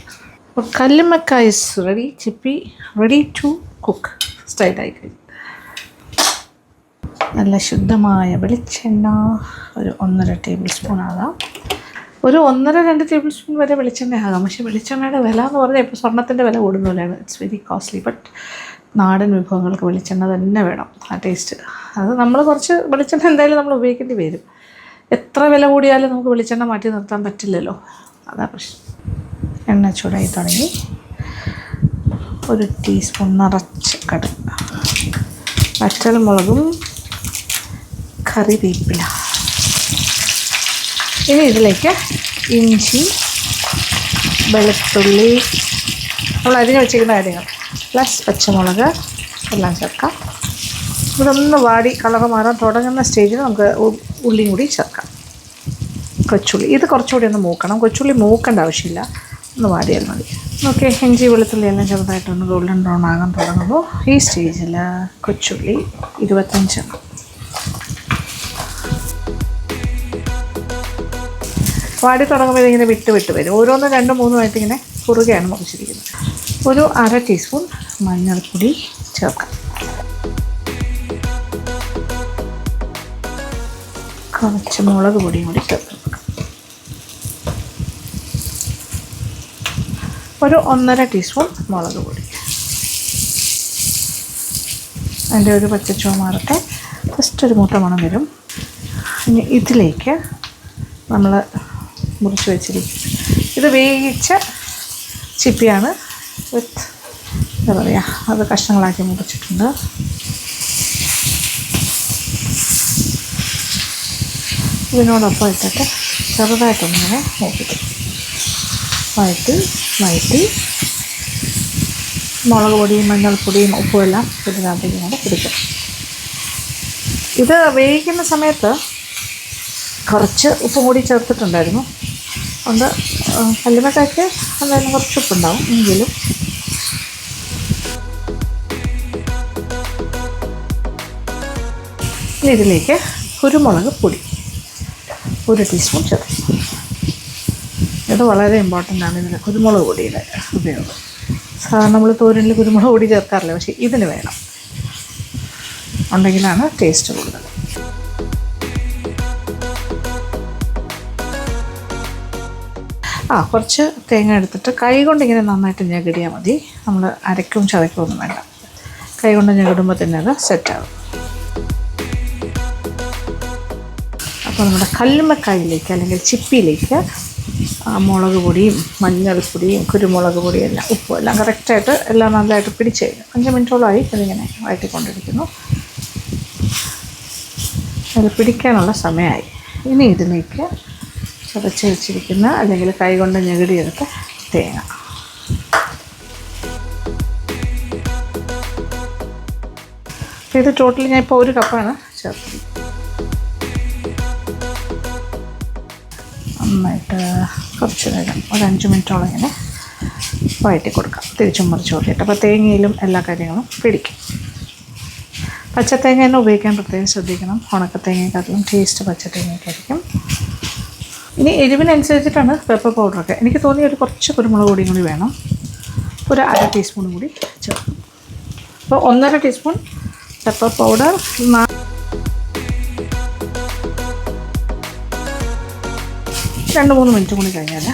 അപ്പോൾ കല്ലുമ്മക്കായ ഇസ് റെഡി, ചിപ്പി റെഡി ടു കുക്ക് സ്റ്റൈലായി കഴിഞ്ഞു. നല്ല ശുദ്ധമായ വെളിച്ചെണ്ണ ഒരു 1.5 ടേബിൾ സ്പൂൺ ആകാം, ഒരു 1.5-2 ടേബിൾ സ്പൂൺ വരെ വെളിച്ചെണ്ണ ആകാം. പക്ഷേ വെളിച്ചെണ്ണയുടെ വില എന്ന് പറഞ്ഞാൽ ഇപ്പോൾ സ്വർണ്ണത്തിൻ്റെ വില കൂടുന്നതിലാണ്. It's very costly. ബട്ട് നാടൻ വിഭവങ്ങൾക്ക് വെളിച്ചെണ്ണ തന്നെ വേണം, ആ ടേസ്റ്റ്. അത് നമ്മൾ കുറച്ച് വെളിച്ചെണ്ണ എന്തായാലും നമ്മൾ ഉപയോഗിക്കേണ്ടി വരും. എത്ര വില കൂടിയാലും നമുക്ക് വെളിച്ചെണ്ണ മാറ്റി നിർത്താൻ പറ്റില്ലല്ലോ, അതാ പ്രശ്നം. എണ്ണ ചൂടായി തുടങ്ങി. 1 ടീസ്പൂൺ നിറച്ച് കടുക്, വറ്റൽമുളകും കറിവേപ്പില. ഇനി ഇതിലേക്ക് ഇഞ്ചി, വെളുത്തുള്ളി, നമ്മൾ അരിഞ്ഞ് വെച്ചിരിക്കുന്ന കാര്യങ്ങൾ പ്ലസ് പച്ചമുളക് എല്ലാം ചേർക്കാം. ഇതൊന്ന് വാടി കളർ മാറാൻ തുടങ്ങുന്ന സ്റ്റേജിൽ നമുക്ക് ഉള്ളിയും കൂടി ചേർക്കാം. കൊച്ചുള്ളി ഇത് കുറച്ചുകൂടി ഒന്ന് മൂക്കണം. കൊച്ചുള്ളി മൂക്കേണ്ട ആവശ്യമില്ല, ഒന്ന് വാടിയാൽ മതി. ഓക്കെ, ഇഞ്ചി വെളുത്തുള്ളി എല്ലാം ചെറുതായിട്ടൊന്ന് ഗോൾഡൻ ബ്രൗൺ ആകാൻ തുടങ്ങുമ്പോൾ ഈ സ്റ്റേജിൽ കൊച്ചുള്ളി 25 എണ്ണം വാടി തുടങ്ങുമ്പോൾ ഇതിങ്ങനെ വിട്ട് വരും. ഓരോന്നും 2-3 ആയിട്ട് ഇങ്ങനെ കുറുകയാണ് മുറിച്ചിരിക്കുന്നത്. ഒരു 1/2 ടീസ്പൂൺ മഞ്ഞൾപ്പൊടി ചേർക്കാം. കുറച്ച് മുളക് പൊടിയും കൂടി ചേർക്കാം. ഒരു 1.5 ടീസ്പൂൺ മുളക് പൊടി. അതിൻ്റെ ഒരു പച്ചച്ചുവ മാറട്ടെ, ജസ്റ്റ് ഒരു മൂത്ത മണം വരും. ഇനി ഇതിലേക്ക് നമ്മൾ മുറിച്ച് വെച്ചിരിക്കും. ഇത് വേവിച്ച ചിപ്പിയാണ്, വിത്ത് എന്താ പറയുക, അത് കഷ്ണങ്ങളാക്കി മുറിച്ചിട്ടുണ്ട്. ഇതിനോടൊപ്പം ഇട്ടിട്ട് ചെറുതായിട്ടൊന്നിങ്ങനെ നോക്കിയിട്ട് വഴറ്റി മുളക് പൊടിയും മഞ്ഞൾപ്പൊടിയും ഉപ്പും എല്ലാം ഇതിനകത്തേക്ക് ഇങ്ങനെ പിടിക്കും. ഇത് വേവിക്കുന്ന സമയത്ത് കുറച്ച് ഉപ്പും കൂടി ചേർത്തിട്ടുണ്ടായിരുന്നു. അതുകൊണ്ട് കല്ലുമ്മക്കായ്ക്ക് എന്തായാലും കുറച്ച് ഉപ്പുണ്ടാവും. എങ്കിലും ഇതിലേക്ക് കുരുമുളക് പൊടി 1 ടീസ്പൂൺ ചേർക്കും. ഇത് വളരെ ഇമ്പോർട്ടൻ്റ് ആണ്, ഇതിൽ കുരുമുളക് പൊടിയുടെ ഉപയോഗം. സാധാരണ നമ്മൾ തോരനിൽ കുരുമുളക് പൊടി ചേർക്കാറില്ല, പക്ഷേ ഇതിന് വേണം, ഉണ്ടെങ്കിലാണ് ടേസ്റ്റ് കൂടുതൽ. കുറച്ച് തേങ്ങ എടുത്തിട്ട് കൈ കൊണ്ട് ഇങ്ങനെ നന്നായിട്ട് ഞെകിടിയാൽ മതി. നമ്മൾ അരക്കും ചതക്കും ഒന്നും വേണ്ട. കൈ കൊണ്ട് ഞെകിടുമ്പോൾ തന്നെ അത് സെറ്റാകും. അപ്പോൾ നമ്മുടെ കല്ലുമ്മക്കായിലേക്ക് അല്ലെങ്കിൽ ചിപ്പിയിലേക്ക് മുളക് പൊടിയും മഞ്ഞൾപ്പൊടിയും കുരുമുളക് പൊടിയും എല്ലാം ഉപ്പും എല്ലാം കറക്റ്റായിട്ട് എല്ലാം നല്ലതായിട്ട് പിടിച്ച് കഴിഞ്ഞു. 5 മിനിറ്റോളമായി ഇതിങ്ങനെ വഴറ്റിക്കൊണ്ടിരിക്കുന്നു. അത് പിടിക്കാനുള്ള സമയമായി. ഇനി ഇതിലേക്ക് ചതച്ച് വെച്ചിരിക്കുന്ന അല്ലെങ്കിൽ കൈ കൊണ്ട് ഞെകിടിയെടുത്ത തേങ്ങ. ഇത് ടോട്ടലി ഞാൻ ഇപ്പോൾ 1 കപ്പാണ് ചേർത്തത്. നന്നായിട്ട് കുറച്ച് നേരം ഒരു 5 മിനിറ്റോളം ഇങ്ങനെ വഴറ്റി കൊടുക്കാം, തിരിച്ചും മറിച്ച് നോക്കിയിട്ട്. അപ്പോൾ തേങ്ങയിലും എല്ലാ കാര്യങ്ങളും പിടിക്കും. പച്ചത്തേങ്ങ തന്നെ ഉപയോഗിക്കാൻ പ്രത്യേകം ശ്രദ്ധിക്കണം. ഉണക്കത്തേങ്ങയെക്കാട്ടിലും ടേസ്റ്റ് പച്ചത്തേങ്ങയ്ക്കായിരിക്കും. ഇനി എരിവിനനുസരിച്ചിട്ടാണ് പെപ്പർ പൗഡറൊക്കെ. എനിക്ക് തോന്നി ഒരു കുറച്ച് കുരുമുളക് പൊടിയും കൂടി വേണം. ഒരു 1/2 ടീസ്പൂൺ കൂടി ചേർക്കും. അപ്പോൾ 1.5 ടീസ്പൂൺ പെപ്പർ പൗഡർ. 2-3 മിനിറ്റ് കൂടി കഴിഞ്ഞാൽ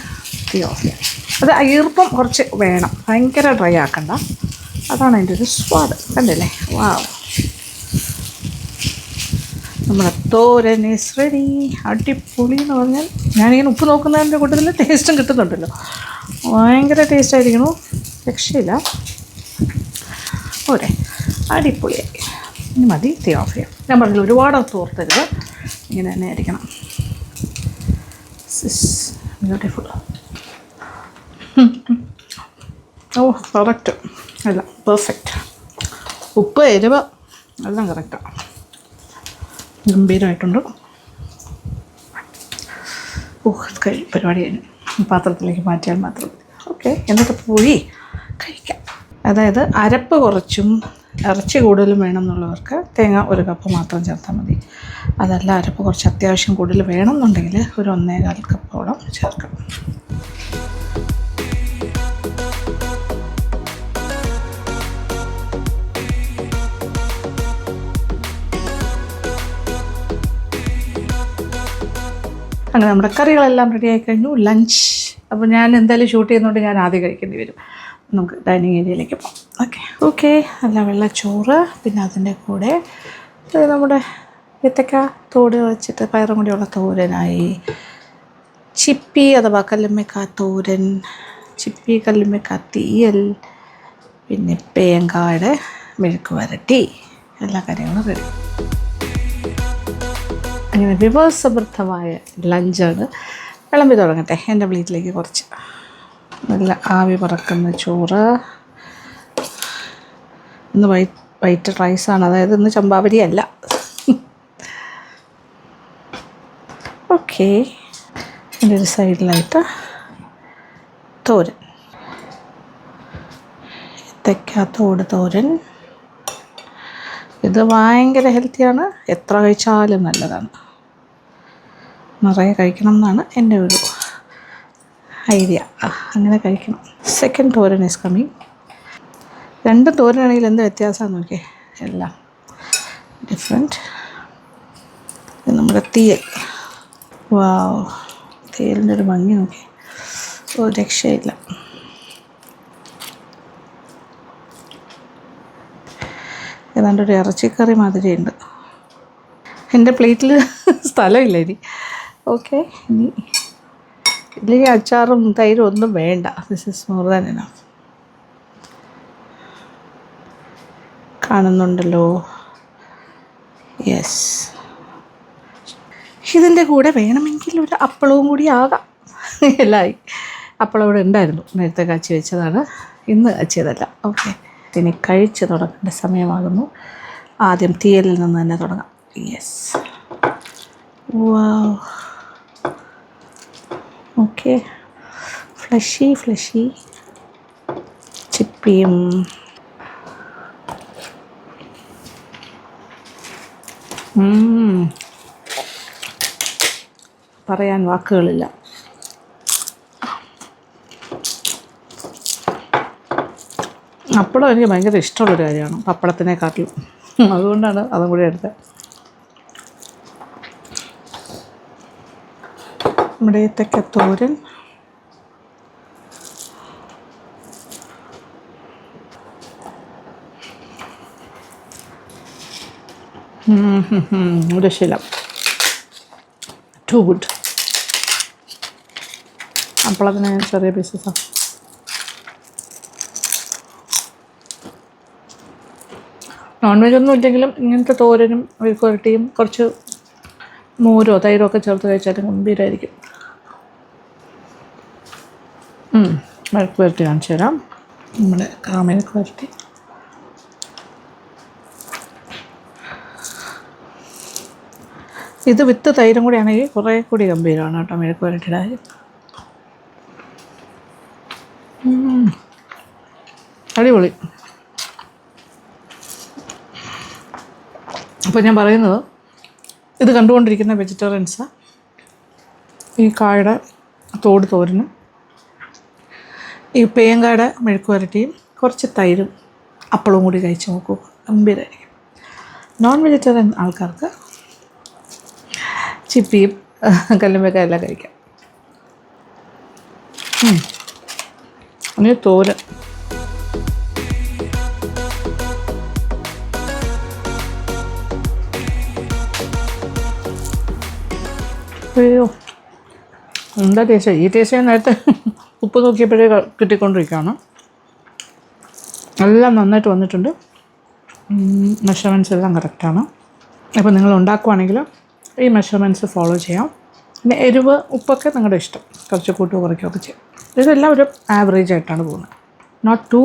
തീ ഓഫ് ചെയ്യാം. അത് ഈർപ്പം കുറച്ച് വേണം, ഭയങ്കര ഡ്രൈ ആക്കണ്ട. അതാണ് അതിൻ്റെ ഒരു സ്വാദ്. കണ്ടില്ലേ? വാവ്, നമ്മുടെ തോരൻ ഈസ് റെഡി. അടിപൊളി എന്ന് പറഞ്ഞാൽ ഞാനിങ്ങനെ ഉപ്പ് നോക്കുന്നതിൻ്റെ കൂട്ടത്തിൽ ടേസ്റ്റും കിട്ടുന്നുണ്ടല്ലോ. ഭയങ്കര ടേസ്റ്റായിരിക്കണു, രക്ഷയില്ല. പോരെ, അടിപൊളിയായി. ഇനി മതി, തീ ഓഫ് ചെയ്യാം. ഞാൻ പറഞ്ഞില്ല ഒരുപാട് തോർത്തരുത്, ഇങ്ങനെ തന്നെ ആയിരിക്കണം. ബ്യൂട്ടിഫുൾ. ഓ കറക്റ്റ്, അല്ല പെർഫെക്റ്റ്. ഉപ്പ് എരിവ് എല്ലാം കറക്റ്റാണ്, ഗംഭീരമായിട്ടുണ്ട്. പരിപാടി കഴിഞ്ഞു. പാത്രത്തിലേക്ക് മാറ്റിയാൽ മാത്രം ഓക്കെ. എന്നിട്ട് പോയി കഴിക്കാം. അതായത് അരപ്പ് കുറച്ചും ഇറച്ചി കൂടുതലും വേണം എന്നുള്ളവർക്ക് തേങ്ങ 1 കപ്പ് മാത്രം ചേർത്താൽ മതി. അതല്ല അരപ്പ് കുറച്ച് അത്യാവശ്യം കൂടുതൽ വേണം എന്നുണ്ടെങ്കിൽ ഒരു 1.25 കപ്പോളം ചേർക്കണം. അങ്ങനെ നമ്മുടെ കറികളെല്ലാം റെഡി ആയി കഴിഞ്ഞു. ലഞ്ച്. അപ്പോൾ ഞാൻ എന്തായാലും ഷൂട്ട് ചെയ്യുന്നതുകൊണ്ട് ഞാൻ ആദ്യം കഴിക്കേണ്ടി വരും. നമുക്ക് ഡൈനിങ് ഏരിയയിലേക്ക് പോകാം. ഓക്കെ. നല്ല വെള്ളച്ചോറ്, പിന്നെ അതിൻ്റെ കൂടെ നമ്മുടെ ഏത്തക്ക തോട് വെച്ചിട്ട് പയറും കൂടിയുള്ള തോരനായി. ചിപ്പി അഥവാ കല്ലുമ്മക്കാ തോരൻ, ചിപ്പി കല്ലുമ്മക്കാ തീയൽ, പിന്നെ പേങ്കായുടെ മെഴുക്ക് വരട്ടി, എല്ലാ കാര്യങ്ങളും റെഡി. അങ്ങനെ വിഭവസമൃദ്ധമായ ലഞ്ചാണ്. വിളമ്പി തുടങ്ങട്ടെ. എൻ്റെ പ്ലേറ്റിലേക്ക് കുറച്ച് നല്ല ആവി പറക്കുന്ന ചോറ്. ഇന്ന് വൈറ്റ് റൈസാണ്, അതായത് ഇന്ന് ചമ്പാവരി അല്ല. ഓക്കെ. എൻ്റെ ഒരു സൈഡിലായിട്ട് തോരൻ, ഏത്തക്കാത്തോട് തോരൻ. ഇത് ഭയങ്കര ഹെൽത്തിയാണ്, എത്ര കഴിച്ചാലും നല്ലതാണ്. നിറയെ കഴിക്കണം എന്നാണ് എൻ്റെ ഒരു ഐഡിയ. അങ്ങനെ കഴിക്കണം. Second thoran is coming. 2 തോരനാണെങ്കിൽ എന്ത് വ്യത്യാസമാണ് നോക്കിയേ, എല്ലാം ഡിഫറെൻറ്റ്. നമ്മുടെ തീയൽ. വാവ്, തീയലിൻ്റെ ഒരു ഭംഗി നോക്കി, ഒരു രക്ഷയില്ല. ഏതാണ്ട് ഒരു ഇറച്ചിക്കറി മാതിരിയുണ്ട്. എൻ്റെ പ്ലേറ്റിൽ സ്ഥലമില്ല ഇനി. ഓക്കെ. ഇനി ഇല്ലെങ്കിൽ അച്ചാറും തൈരും ഒന്നും വേണ്ട. This is more than enough. കാണുന്നുണ്ടല്ലോ. യെസ്. ഇതിൻ്റെ കൂടെ വേണമെങ്കിൽ ഒരു അപ്പളവും കൂടി ആകാം. എല്ലായി. അപ്പളം ഇവിടെ ഉണ്ടായിരുന്നു, നേരത്തെ കാച്ചി വെച്ചതാണ്, ഇന്ന് കാച്ചിയതല്ല. ഓക്കെ. ഇനി കഴിച്ച് തുടങ്ങേണ്ട സമയമാകുന്നു. ആദ്യം തീയലിൽ നിന്ന് തന്നെ തുടങ്ങാം. യെസ്. വാവ്. ഓക്കെ. ഫ്ലഷി ചിപ്പിയും പറയാൻ വാക്കുകളില്ല. അപ്പളം എനിക്ക് ഭയങ്കര ഇഷ്ടമുള്ളൊരു കാര്യമാണ്, പപ്പടത്തിനെക്കാട്ടിലും. അതുകൊണ്ടാണ് അതും കൂടി എടുത്തത്. നമ്മുടെ ഏത്തക്കത്തോരൻ, ഒരു ശീലം. To good. അപ്പളത്തിന് ചെറിയ പീസസാണ്. നോൺ വെജ് ഒന്നും ഇല്ലെങ്കിലും ഇങ്ങനത്തെ തോരനും മെഴുക്ക് വരട്ടിയും കുറച്ച് മോരോ തൈരോ ഒക്കെ ചേർത്ത് കഴിച്ചാലും ഗംഭീരമായിരിക്കും. മെഴുക്ക് വരട്ടി കാണിച്ചു തരാം. നമ്മുടെ മെഴുക്ക് വരട്ടി ഇത് വിത്ത് തൈരും കൂടി ആണെങ്കിൽ കുറേ കൂടി ഗംഭീരമാണ് കേട്ടോ മെഴുക്ക് വരട്ടിയുടെ കാര്യം. അടിപൊളി. അപ്പോൾ ഞാൻ പറയുന്നത്, ഇത് കണ്ടുകൊണ്ടിരിക്കുന്ന വെജിറ്റേറിയൻസ് ഈ കായുടെ തോട് തോരനും ഈ പേങ്കായുടെ മെഴുക്ക് വരട്ടിയും കുറച്ച് തൈരും അപ്പളവും കൂടി കഴിച്ച് നോക്കൂ, ഗംഭീരമായിരിക്കും. നോൺ വെജിറ്റേറിയൻ ആൾക്കാർക്ക് ചിപ്പിയും കല്ലുമ്മക്കായ എല്ലാം കഴിക്കാം. അങ്ങനെ തോരൻ. അയ്യോ, എന്താ ടേസ്റ്റ്! ഈ ടേസ്റ്റ് ഞാൻ നേരത്തെ ഉപ്പ് നോക്കിയപ്പോഴേ കിട്ടിക്കൊണ്ടിരിക്കുകയാണ്. എല്ലാം നന്നായിട്ട് വന്നിട്ടുണ്ട്. മെഷർമെൻറ്റ്സ് എല്ലാം കറക്റ്റാണ്. അപ്പോൾ നിങ്ങൾ ഉണ്ടാക്കുവാണെങ്കിൽ ഈ മെഷർമെൻറ്റ്സ് ഫോളോ ചെയ്യാം. പിന്നെ എരിവ് ഉപ്പൊക്കെ നിങ്ങളുടെ ഇഷ്ടം, കുറച്ച് കൂട്ടുകയോ കുറയ്ക്കുകയൊക്കെ ചെയ്യാം. ഇതെല്ലാം ഒരു ആവറേജ് ആയിട്ടാണ് പോകുന്നത്. നോട്ട് ടു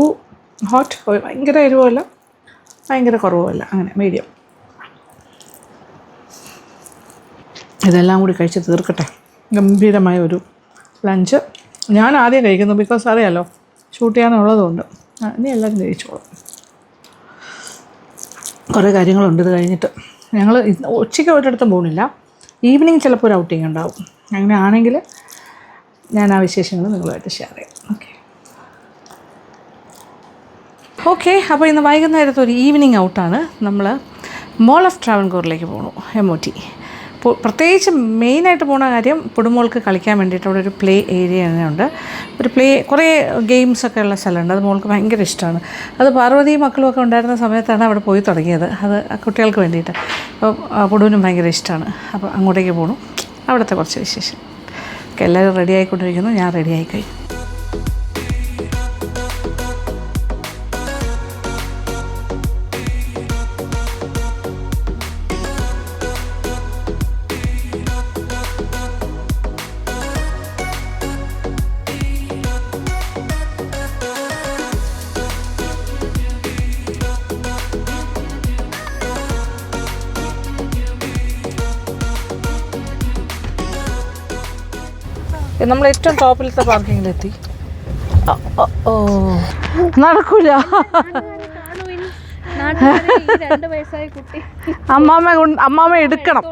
ഹോട്ട്, ഭയങ്കര എരിവുമല്ല ഭയങ്കര കുറവുമല്ല, അങ്ങനെ മീഡിയം. ഇതെല്ലാം കൂടി കഴിച്ച് തീർക്കട്ടെ. ഗംഭീരമായ ഒരു ലഞ്ച് ഞാൻ ആദ്യം കഴിക്കുന്നു, ബിക്കോസ് അറിയാമല്ലോ ഷൂട്ട് ചെയ്യാനുള്ളതുകൊണ്ട്. ഇനി എല്ലാവരും കഴിച്ചോളും. കുറേ കാര്യങ്ങളുണ്ട് ഇത് കഴിഞ്ഞിട്ട്. ഞങ്ങൾ ഉച്ചയ്ക്ക് ഒരിടത്തും പോകുന്നില്ല, ഈവനിങ് ചിലപ്പോൾ ഒരു ഔട്ടിങ് ഉണ്ടാവും. അങ്ങനെ ആണെങ്കിൽ ഞാൻ ആ വിശേഷങ്ങൾ നിങ്ങളുമായിട്ട് ഷെയർ ചെയ്യാം. ഓക്കെ. അപ്പോൾ ഇന്ന് വൈകുന്നേരത്തെ ഒരു ഈവനിങ് ഔട്ടാണ്. നമ്മൾ മോൾ ഓഫ് ട്രാവൻകൂറിലേക്ക് പോകണു, MOT. പ്രത്യേകിച്ച് മെയിനായിട്ട് പോകുന്ന കാര്യം പുടുമോൾക്ക് കളിക്കാൻ വേണ്ടിയിട്ട് അവിടെ ഒരു പ്ലേ ഏരിയ തന്നെ ഉണ്ട്. ഒരു കുറേ ഗെയിംസൊക്കെ ഉള്ള സ്ഥലമുണ്ട്. അത് മോൾക്ക് ഭയങ്കര ഇഷ്ടമാണ്. അത് പാർവതിയും മക്കളുമൊക്കെ ഉണ്ടായിരുന്ന സമയത്താണ് അവിടെ പോയി തുടങ്ങിയത്, അത് കുട്ടികൾക്ക് വേണ്ടിയിട്ട്. അപ്പോൾ പുടുവിനും ഭയങ്കര ഇഷ്ടമാണ്. അപ്പോൾ അങ്ങോട്ടേക്ക് പോകണം. അവിടുത്തെ കുറച്ച് വിശേഷം ഒക്കെ എല്ലാവരും റെഡി ആയിക്കൊണ്ടിരിക്കുന്നു. ഞാൻ റെഡി ആയിക്കഴിഞ്ഞു. നമ്മൾ ഏറ്റവും ടോപ്പിലത്തെ പാർക്കിങ്ങിലെത്തി. നടക്കൂല. അമ്മാമ്മ എടുക്കണം.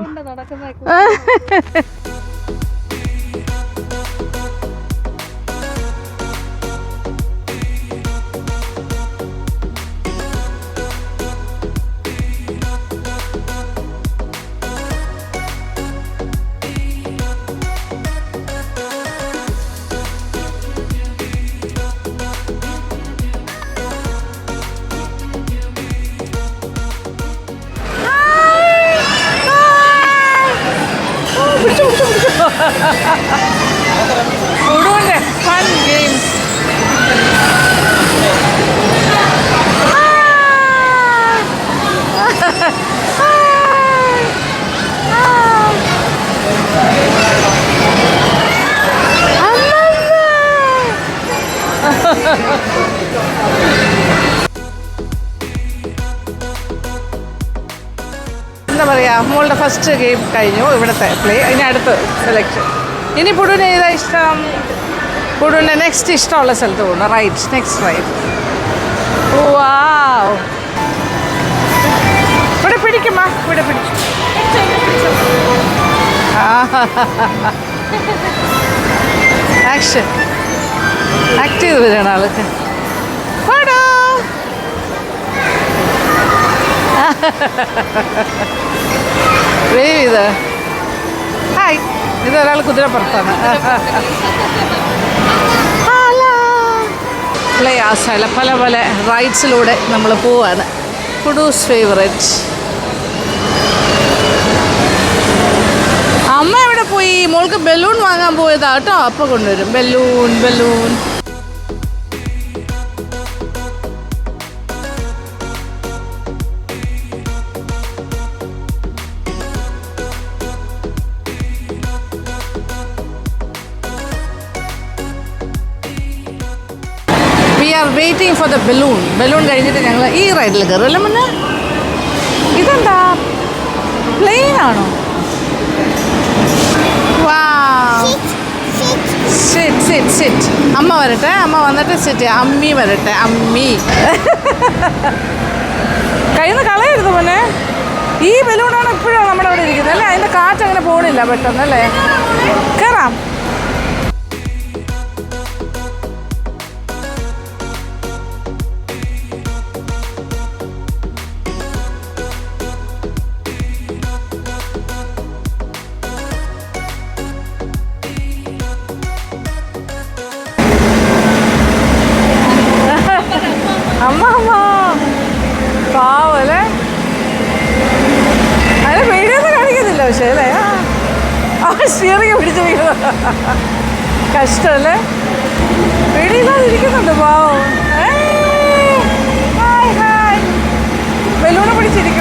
ഉടുവിൻ്റെ ഫൺ ഗെയിംസ്. എന്താ പറയുക, മോളുടെ ഫസ്റ്റ് ഗെയിം കഴിഞ്ഞു ഇവിടുത്തെ പ്ലേ. ഇനി അടുത്ത് സെലക്ഷൻ. ഇനി പുടുവിന് ഏതാ ഇഷ്ടം? പുടുവിൻ്റെ നെക്സ്റ്റ് ഇഷ്ടമുള്ള സ്ഥലത്ത് പോകണം. Right, next right. വാവ്, ഇവിടെ പിടിക്കുമ്മ, ഇവിടെ പിടിച്ചു. ആക്ഷൻ ആക്ട് ചെയ്ത് വരികയാണ് ആൾക്ക്. പാടോ. വേവ് ചെയ്ത്. ഹായ്, ഇതൊരാൾ കുതിരപ്പുറത്താണ്. പ്ലേയാസല്ല, പല പല റൈഡ്സിലൂടെ നമ്മൾ പോവാണ്. പുഡൂസ് ഫേവറേറ്റ്. അമ്മ എവിടെ പോയി? മോൾക്ക് ബലൂൺ വാങ്ങാൻ പോയതാ കേട്ടോ. അപ്പം കൊണ്ടുവരും balloon. Waiting for the balloon കഴിഞ്ഞിട്ട് ഞങ്ങൾ ഈ റൈഡിൽ കയറുമല്ലോ. മുന്നേ ഇതെന്താ, പ്ലെയിൻ ആണോ? സിറ്റ്. അമ്മ വരട്ടെ, അമ്മ വന്നിട്ട് സിറ്റ്. അമ്മി വരട്ടെ, അമ്മി. കയ്യിൽ നിന്ന് കളയരുത് മോനെ. ഈ ബലൂണാണ് ഇപ്പോഴും നമ്മുടെ അവിടെ ഇരിക്കുന്നത് അല്ലേ? അതിൻ്റെ കാറ്റ് അങ്ങനെ പോകണില്ല പെട്ടെന്ന് അല്ലേ? കയറാം. അമ്മ പാവല്ലേ, അതിനെ പേടിയൊന്നും കാണിക്കുന്നില്ല പക്ഷേ അല്ലേ? സ്റ്റിയറിങ് പിടിച്ച് വീഴുന്നത് കഷ്ടമല്ലേ? പേടിയില്ലാതിരിക്കുന്നുണ്ട് പാവം.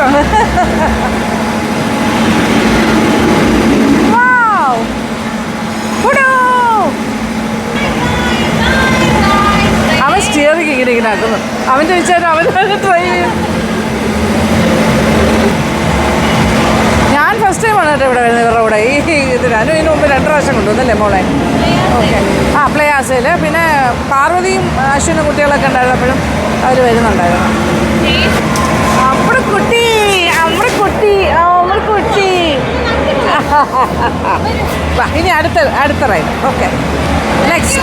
കയറിയിട്ടുണ്ട്. അവൻ സ്റ്റിയറിംഗ് ഇങ്ങനെ ആക്കുന്നു. അവൻ ചോദിച്ചാൽ അവൻ ഡ്രൈവ് ചെയ്യും. ഞാൻ ഫസ്റ്റ് ടൈമാണ് കേട്ടോ ഇവിടെ വരുന്നത് ഇവരുടെ കൂടെ. ഇതിനും ഇതിന് മുമ്പ് 2 പ്രാവശ്യം കൊണ്ടുവന്നല്ലേ മോളെ? ഓക്കെ. പ്ലേ ആസയിൽ പിന്നെ പാർവതിയും അശ്വിനും കുട്ടികളൊക്കെ ഉണ്ടായിരുന്നപ്പോഴും അവർ വരുന്നുണ്ടായിരുന്നു. നമ്മുടെ കുട്ടി നമ്മുടെ കുട്ടി നമ്മുടെ കുട്ടി. ഇനി അടുത്ത ride. Okay, next.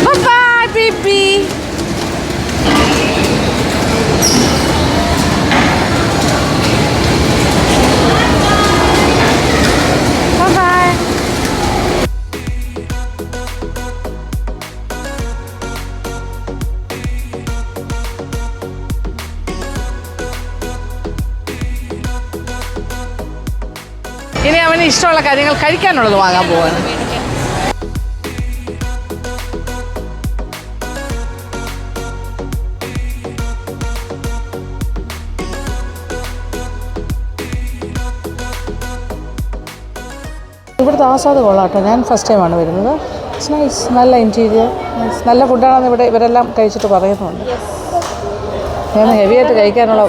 Bye-bye, baby. Bye-bye. ഇനി അവന് ഇഷ്ടമുള്ള കാര്യങ്ങൾ കഴിക്കാനുള്ളത് വാങ്ങാൻ പോവാണ്. ഇവിടുത്തെ ആസ്വാദം കൊള്ളാട്ടോ. ഞാൻ ഫസ്റ്റ് ടൈമാണ് വരുന്നത്. It's nice. നല്ല ഇൻറ്റീരിയർ, നല്ല ഫുഡാണെന്ന് ഇവിടെ ഇവരെല്ലാം കഴിച്ചിട്ട് പറയുന്നുണ്ട്. ഞാൻ ഹെവിയായിട്ട് കഴിക്കാനുള്ള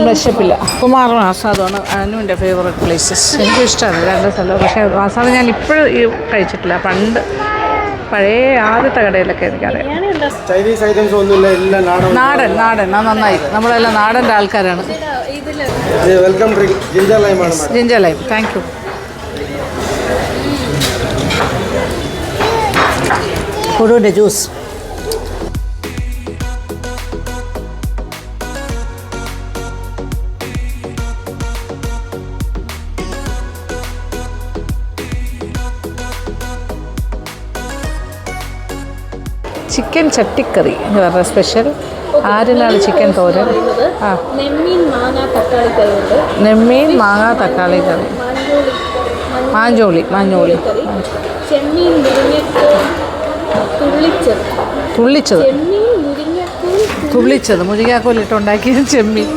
വിശപ്പില്ല. കുമാറും ആസാദുമാണ് അനുവിൻ്റെ ഫേവറേറ്റ് പ്ലേസസ്. എനിക്കും ഇഷ്ടമാണ് 2 സ്ഥലം. പക്ഷേ ആസാദ് ഞാൻ ഇപ്പോഴും കഴിച്ചിട്ടില്ല. പണ്ട് പഴയ ആദ്യത്തെ കടയിലൊക്കെ എനിക്കറിയാം. ചൈനീസ് ഐറ്റംസ് ഒന്നുമില്ല, എല്ലാം നാടൻ. നാടൻ. നമ്മളെല്ലാം നാടൻ്റെ ആൾക്കാരാണ്. വെൽക്കം ഡ്രിങ്ക് ജിഞ്ചർ ലൈമാണ്. Ginger lime, thank you. കൊടുവിൻ്റെ ജ്യൂസ്. ചിക്കൻ ചട്ടിക്കറി എന്ന് പറഞ്ഞ സ്പെഷ്യൽ. ആരിനാൾ ചിക്കൻ തോരൻ. നെമ്മീൻ മാങ്ങ തക്കാളി കറി. മാഞ്ചോളി. തുള്ളിച്ചത് മുരിങ്ങാക്കോലിട്ടുണ്ടാക്കിയ ചെമ്മീൻ.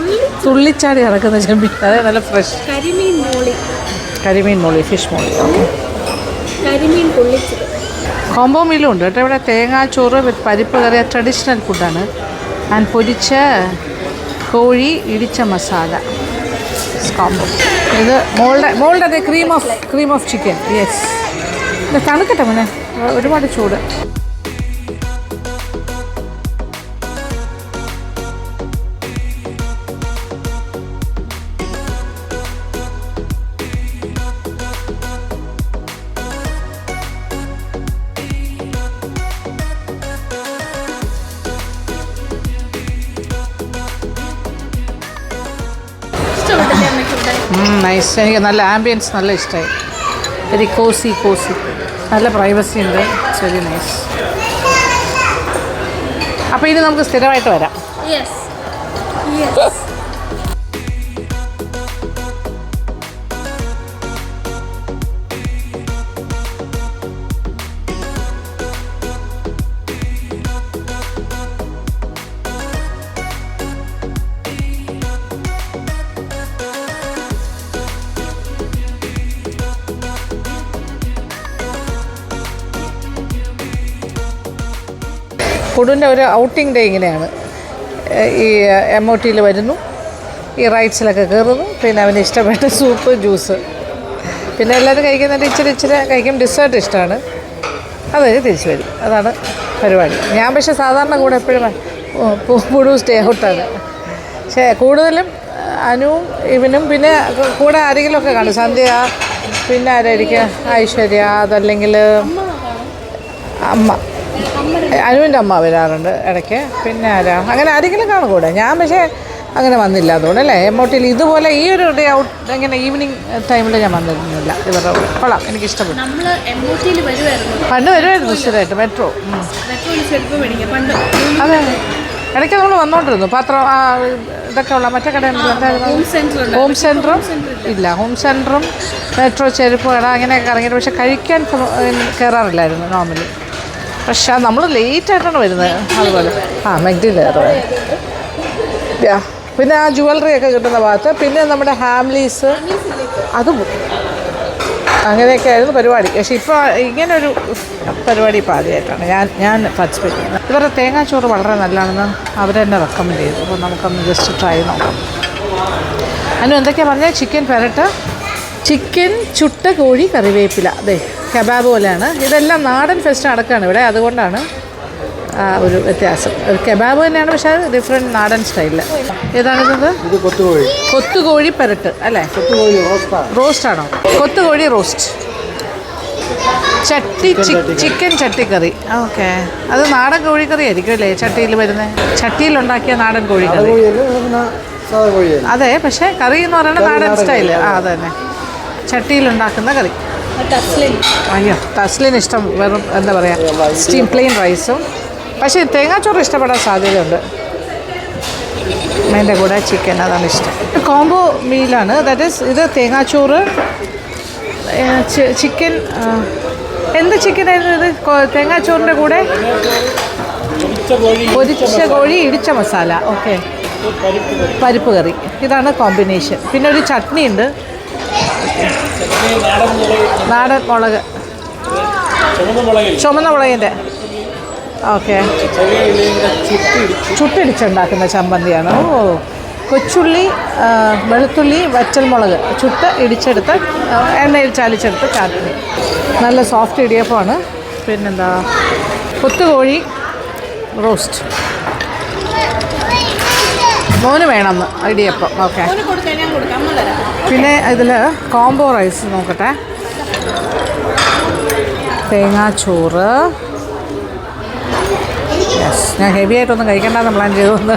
തുള്ളിച്ചാടി നടക്കുന്ന ചെമ്മീൻ. അതെ, നല്ല ഫ്രഷ്. കരിമീൻ മോളി, ഫിഷ് മോളി. ഓക്കെ. കോംബോ മീലും ഉണ്ട് കേട്ടോ ഇവിടെ. തേങ്ങാച്ചോറ് വിത്ത് പരിപ്പ് കറി ട്രഡീഷണൽ ഫുഡാണ്. ആൻഡ് പൊരിച്ച കോഴി ഇടിച്ച മസാല കോംബോ. ഇത് മോളുടെ അതെ ക്രീം ഓഫ് ചിക്കൻ. യെസ്. ഇത് തണുക്കട്ടെ മോനെ, ഒരുപാട് ചൂട്. നൈസ്. എനിക്ക് നല്ല ആംബിയൻസ് നല്ല ഇഷ്ടമായി. വെരി കോസി. നല്ല പ്രൈവസി ഉണ്ട്. It's very nice. അപ്പോൾ ഇനി നമുക്ക് സ്ഥിരമായിട്ട് വരാം. കുടുവിൻ്റെ ഒരു ഔട്ടിംഗ് ഡേ ഇങ്ങനെയാണ്. ഈ MOTയിൽ വരുന്നു, ഈ റൈഡ്സിലൊക്കെ കയറുന്നു, പിന്നെ അവന് ഇഷ്ടപ്പെട്ട സൂപ്പ്, ജ്യൂസ്, പിന്നെ എല്ലാവരും കഴിക്കുന്നുണ്ട്. ഇച്ചിരി കഴിക്കും. ഡിസേർട്ട് ഇഷ്ടമാണ്. അത് തിരിച്ചു വരും. അതാണ് പരിപാടി. ഞാൻ പക്ഷേ സാധാരണ കൂടെ എപ്പോഴും പുടു സ്റ്റേ ഔട്ടാണ്. പക്ഷേ കൂടുതലും അനുവും ഇവനും പിന്നെ കൂടെ ആരെങ്കിലുമൊക്കെ കാണും. സന്ധ്യ പിന്നെ ആരായിരിക്കും? ഐശ്വര്യ, അതല്ലെങ്കിൽ അമ്മ, അനുവിൻ്റെ അമ്മ വരാറുണ്ട് ഇടയ്ക്ക്. പിന്നെ ആരാ? അങ്ങനെ ആരെങ്കിലും കാണും കൂടെ. ഞാൻ പക്ഷേ അങ്ങനെ വന്നില്ല അതുകൊണ്ട് അല്ലേ. എമ്മോട്ടിയിൽ ഇതുപോലെ ഈ ഒരു ഡേ ഔട്ട് ഇങ്ങനെ ഈവനിങ് ടൈമിൽ ഞാൻ വന്നിരുന്നില്ല. ഇവരുടെ കൊള്ളാം, എനിക്കിഷ്ടപ്പെട്ടു. പണ്ട് വരുമായിരുന്നു സ്ഥിരമായിട്ട് മെട്രോ. അതെ, ഇടയ്ക്ക് നമ്മൾ വന്നുകൊണ്ടിരുന്നു. പാത്രം ഇതൊക്കെ ഉള്ള മറ്റേ കടയുണ്ടല്ലോ, എന്തായിരുന്നു? ഹോം സെൻറ്ററും ഇല്ല, ഹോം സെൻറ്ററും മെട്രോ, ചെരുപ്പ് കട അങ്ങനെയൊക്കെ ഇറങ്ങിയിട്ട് പക്ഷെ കഴിക്കാൻ കയറാറില്ലായിരുന്നു നോർമലി. പക്ഷേ നമ്മൾ ലേറ്റായിട്ടാണ് വരുന്നത്. അതുപോലെ മെഗ്ഡിയിൽ പിന്നെ ആ ജുവലറി ഒക്കെ കിട്ടുന്ന ഭാഗത്ത്, പിന്നെ നമ്മുടെ ഹാംലീസ് അതും അങ്ങനെയൊക്കെ ആയിരുന്നു പരിപാടി. പക്ഷേ ഇപ്പോൾ ഇങ്ങനൊരു പരിപാടി ഇപ്പോൾ ആദ്യമായിട്ടാണ് ഞാൻ പാർട്ടിസിപ്പേറ്റ് ചെയ്യുന്നത്. ഇവരുടെ തേങ്ങാച്ചോറ് വളരെ നല്ലതാണെന്ന് അവരെന്നെ റെക്കമെൻഡ് ചെയ്തു. അപ്പോൾ നമുക്കൊന്ന് ജസ്റ്റ് ട്രൈ നോക്കാം. അതിന് എന്തൊക്കെയാണ് പറഞ്ഞാൽ? ചിക്കൻ പെരട്ട്, ചിക്കൻ ചുട്ട കോഴി, കറിവേപ്പില, അതെ കബാബ് പോലെയാണ്. ഇതെല്ലാം നാടൻ ഫെസ്റ്റ് നടക്കുകയാണ് ഇവിടെ, അതുകൊണ്ടാണ് ഒരു വ്യത്യാസം. ഒരു കബാബ് തന്നെയാണ്, പക്ഷേ അത് ഡിഫറെൻറ്റ് നാടൻ സ്റ്റൈലിൽ. ഏതാണിത്? കൊത്തുകോഴി പെരട്ട് അല്ലേ? റോസ്റ്റാണോ? കൊത്തുകോഴി റോസ്റ്റ്, ചിക്കൻ ചട്ടിക്കറി. ഓക്കെ, അത് നാടൻ കോഴിക്കറി ആയിരിക്കും അല്ലേ? ചട്ടിയിൽ വരുന്നത്, ചട്ടിയിലുണ്ടാക്കിയ നാടൻ കോഴിക്കറി. അതെ, പക്ഷേ കറി എന്ന് പറയുന്നത് നാടൻ സ്റ്റൈല്. അത് തന്നെ, ചട്ടിയിലുണ്ടാക്കുന്ന കറി. അയ്യോ, തസ്ലിന് ഇഷ്ടം വെറും എന്താ പറയുക, സ്റ്റീം പ്ലെയിൻ റൈസും. പക്ഷേ തേങ്ങാച്ചോറ് ഇഷ്ടപ്പെടാൻ സാധ്യതയുണ്ട്. അതിൻ്റെ കൂടെ ചിക്കൻ, അതാണ് ഇഷ്ടം. കോംബോ മീലാണ്. ദാറ്റ് ഈസ് ഇത് തേങ്ങാച്ചോറ്, ചിക്കൻ. എന്ത് ചിക്കനായിരുന്നു ഇത്? തേങ്ങാച്ചോറിൻ്റെ കൂടെ പൊരിച്ച കോഴി, ഇടിച്ച മസാല, ഓക്കെ, പരിപ്പ് കറി. ഇതാണ് കോമ്പിനേഷൻ. പിന്നെ ഒരു ചട്നി ഉണ്ട്, നാടൻ മുളക്, ചുമന്ന മുളകിൻ്റെ. ഓക്കെ, ചുട്ടിടിച്ചുണ്ടാക്കുന്ന ചമ്മന്തിയാണ്. ഓ, കൊച്ചുള്ളി, വെളുത്തുള്ളി, വറ്റൽമുളക് ചുട്ട് ഇടിച്ചെടുത്ത് എണ്ണയിൽ ചാലിച്ചെടുത്ത് ചട്നി. നല്ല സോഫ്റ്റ് ഇടിയപ്പമാണ്. പിന്നെന്താ, കൊത്തുകോഴി റോസ്റ്റ്. മോന് വേണമെന്ന് ഇടിയപ്പം. ഓക്കെ, പിന്നെ ഇതിൽ കോംബോ റൈസ് നോക്കട്ടെ. തേങ്ങാച്ചോറ്. യെസ്, ഞാൻ ഹെവി ആയിട്ടൊന്നും കഴിക്കേണ്ടെന്ന് പ്ലാൻ ചെയ്തുകൊണ്ട്.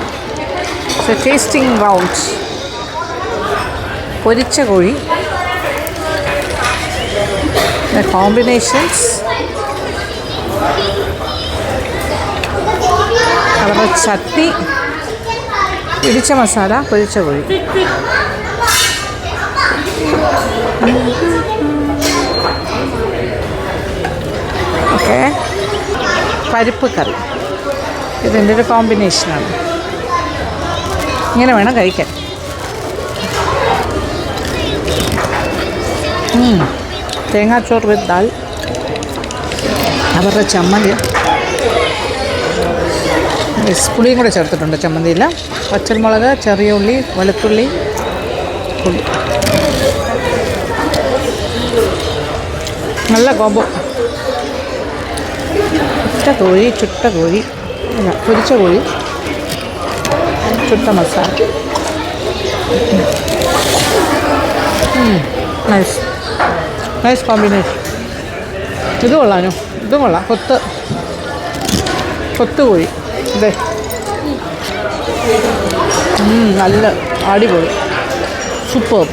ടേസ്റ്റിംഗ് റൗണ്ട്, പൊരിച്ച കോഴി, കോമ്പിനേഷൻസ്, അവരുടെ ചട്നി, ഇടിച്ച മസാല, പൊരിച്ച കോഴി. ഓക്കെ, പരിപ്പ് കറി. ഇതിൻ്റെ ഒരു കോമ്പിനേഷനാണ്. ഇങ്ങനെ വേണം കഴിക്കാൻ. തേങ്ങാച്ചോറ് വിത്ത് ദാൽ, അവരുടെ ചമ്മന്തി, പുളിയും കൂടെ ചേർത്തിട്ടുണ്ട് ചമ്മന്തിയിൽ. പച്ചമുളക്, ചെറിയ ഉള്ളി, വെളുത്തുള്ളി, പുളി. നല്ല കോമ്പോ. കോഴി, ചുട്ട കോഴി, അല്ല പൊരിച്ച കോഴി, ചുട്ട മസാല. Nice, nice combination. ഇത് കൊള്ളാനോ? ഇതും കൊള്ളാം. കൊത്തുകോഴി ഇതേ, നല്ല അടിപൊളി, super,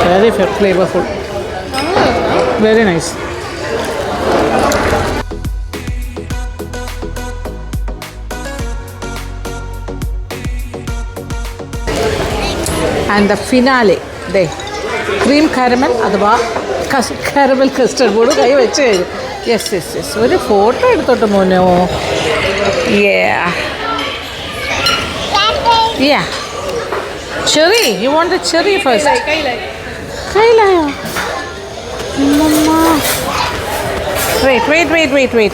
very flavourful, very nice. And the finale ദേ ക്രീം കാരമൽ അഥവാ കാരമൽ കസ്റ്റർഡ് ബോർഡ് കൈ വെച്ച് കഴിഞ്ഞു. യെസ് യെസ് യെസ്, ഒരു ഫോട്ടോ എടുത്തോട്ട് മോനോ. Cherry, you want the cherry first? കയ്യിലായോ?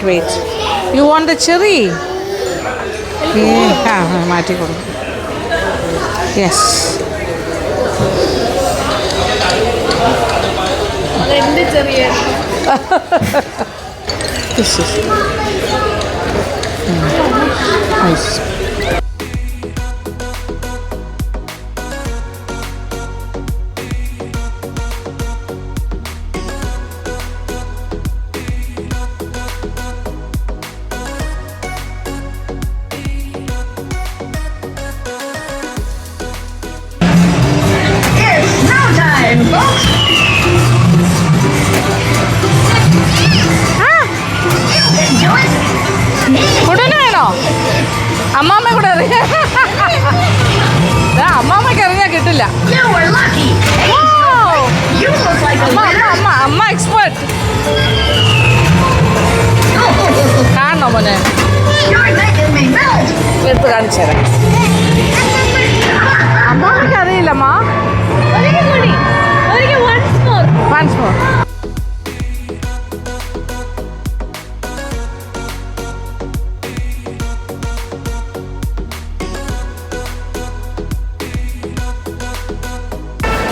Wait, you want the cherry? മാറ്റി കൊടുക്കും. Yes, this is nice.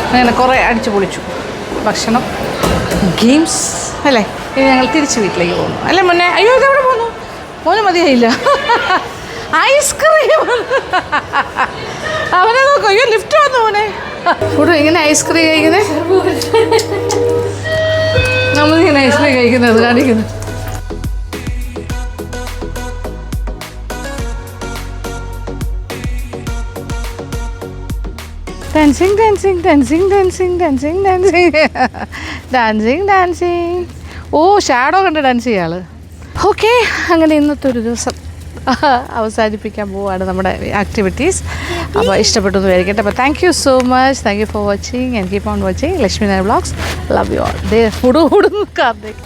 അങ്ങനെ കുറേ അടിച്ചു പൊളിച്ചു. ഭക്ഷണം, ഗെയിംസ് അല്ലേ. ഇനി ഞങ്ങൾ തിരിച്ച് വീട്ടിലേക്ക് പോകുന്നു അല്ലേ മുന്നേ. അയ്യോ ഇതെവിടെ പോകുന്നു? മോന് മതിയായില്ല. ഐസ്ക്രീം അവനെ നോക്കൂ. അയ്യോ ലിഫ്റ്റ് വന്നു മോനെ. ഇവിടെ ഇങ്ങനെ ഐസ്ക്രീം കഴിക്കുന്നത്, നമ്മളിങ്ങനെ ഐസ്ക്രീം കഴിക്കുന്നത് കാണിക്കുന്നു. Dancing dancing dancing dancing dancing dancing dancing dancing. ഓ ഷാഡോ കണ്ട് ഡാൻസ് ചെയ്യാള്. ഓക്കെ, അങ്ങനെ ഇന്നത്തെ ഒരു ദിവസം അവസാനിപ്പിക്കാൻ പോവുകയാണ് നമ്മുടെ ആക്ടിവിറ്റീസ്. അപ്പോൾ ഇഷ്ടപ്പെട്ടു എന്ന് വിചാരിക്കട്ടെ. അപ്പോൾ thank you so much. Thank you for watching and keep on watching Lakshmi Nair vlogs. Love you all. They food കൂടുന്നു കാർത്തിക്.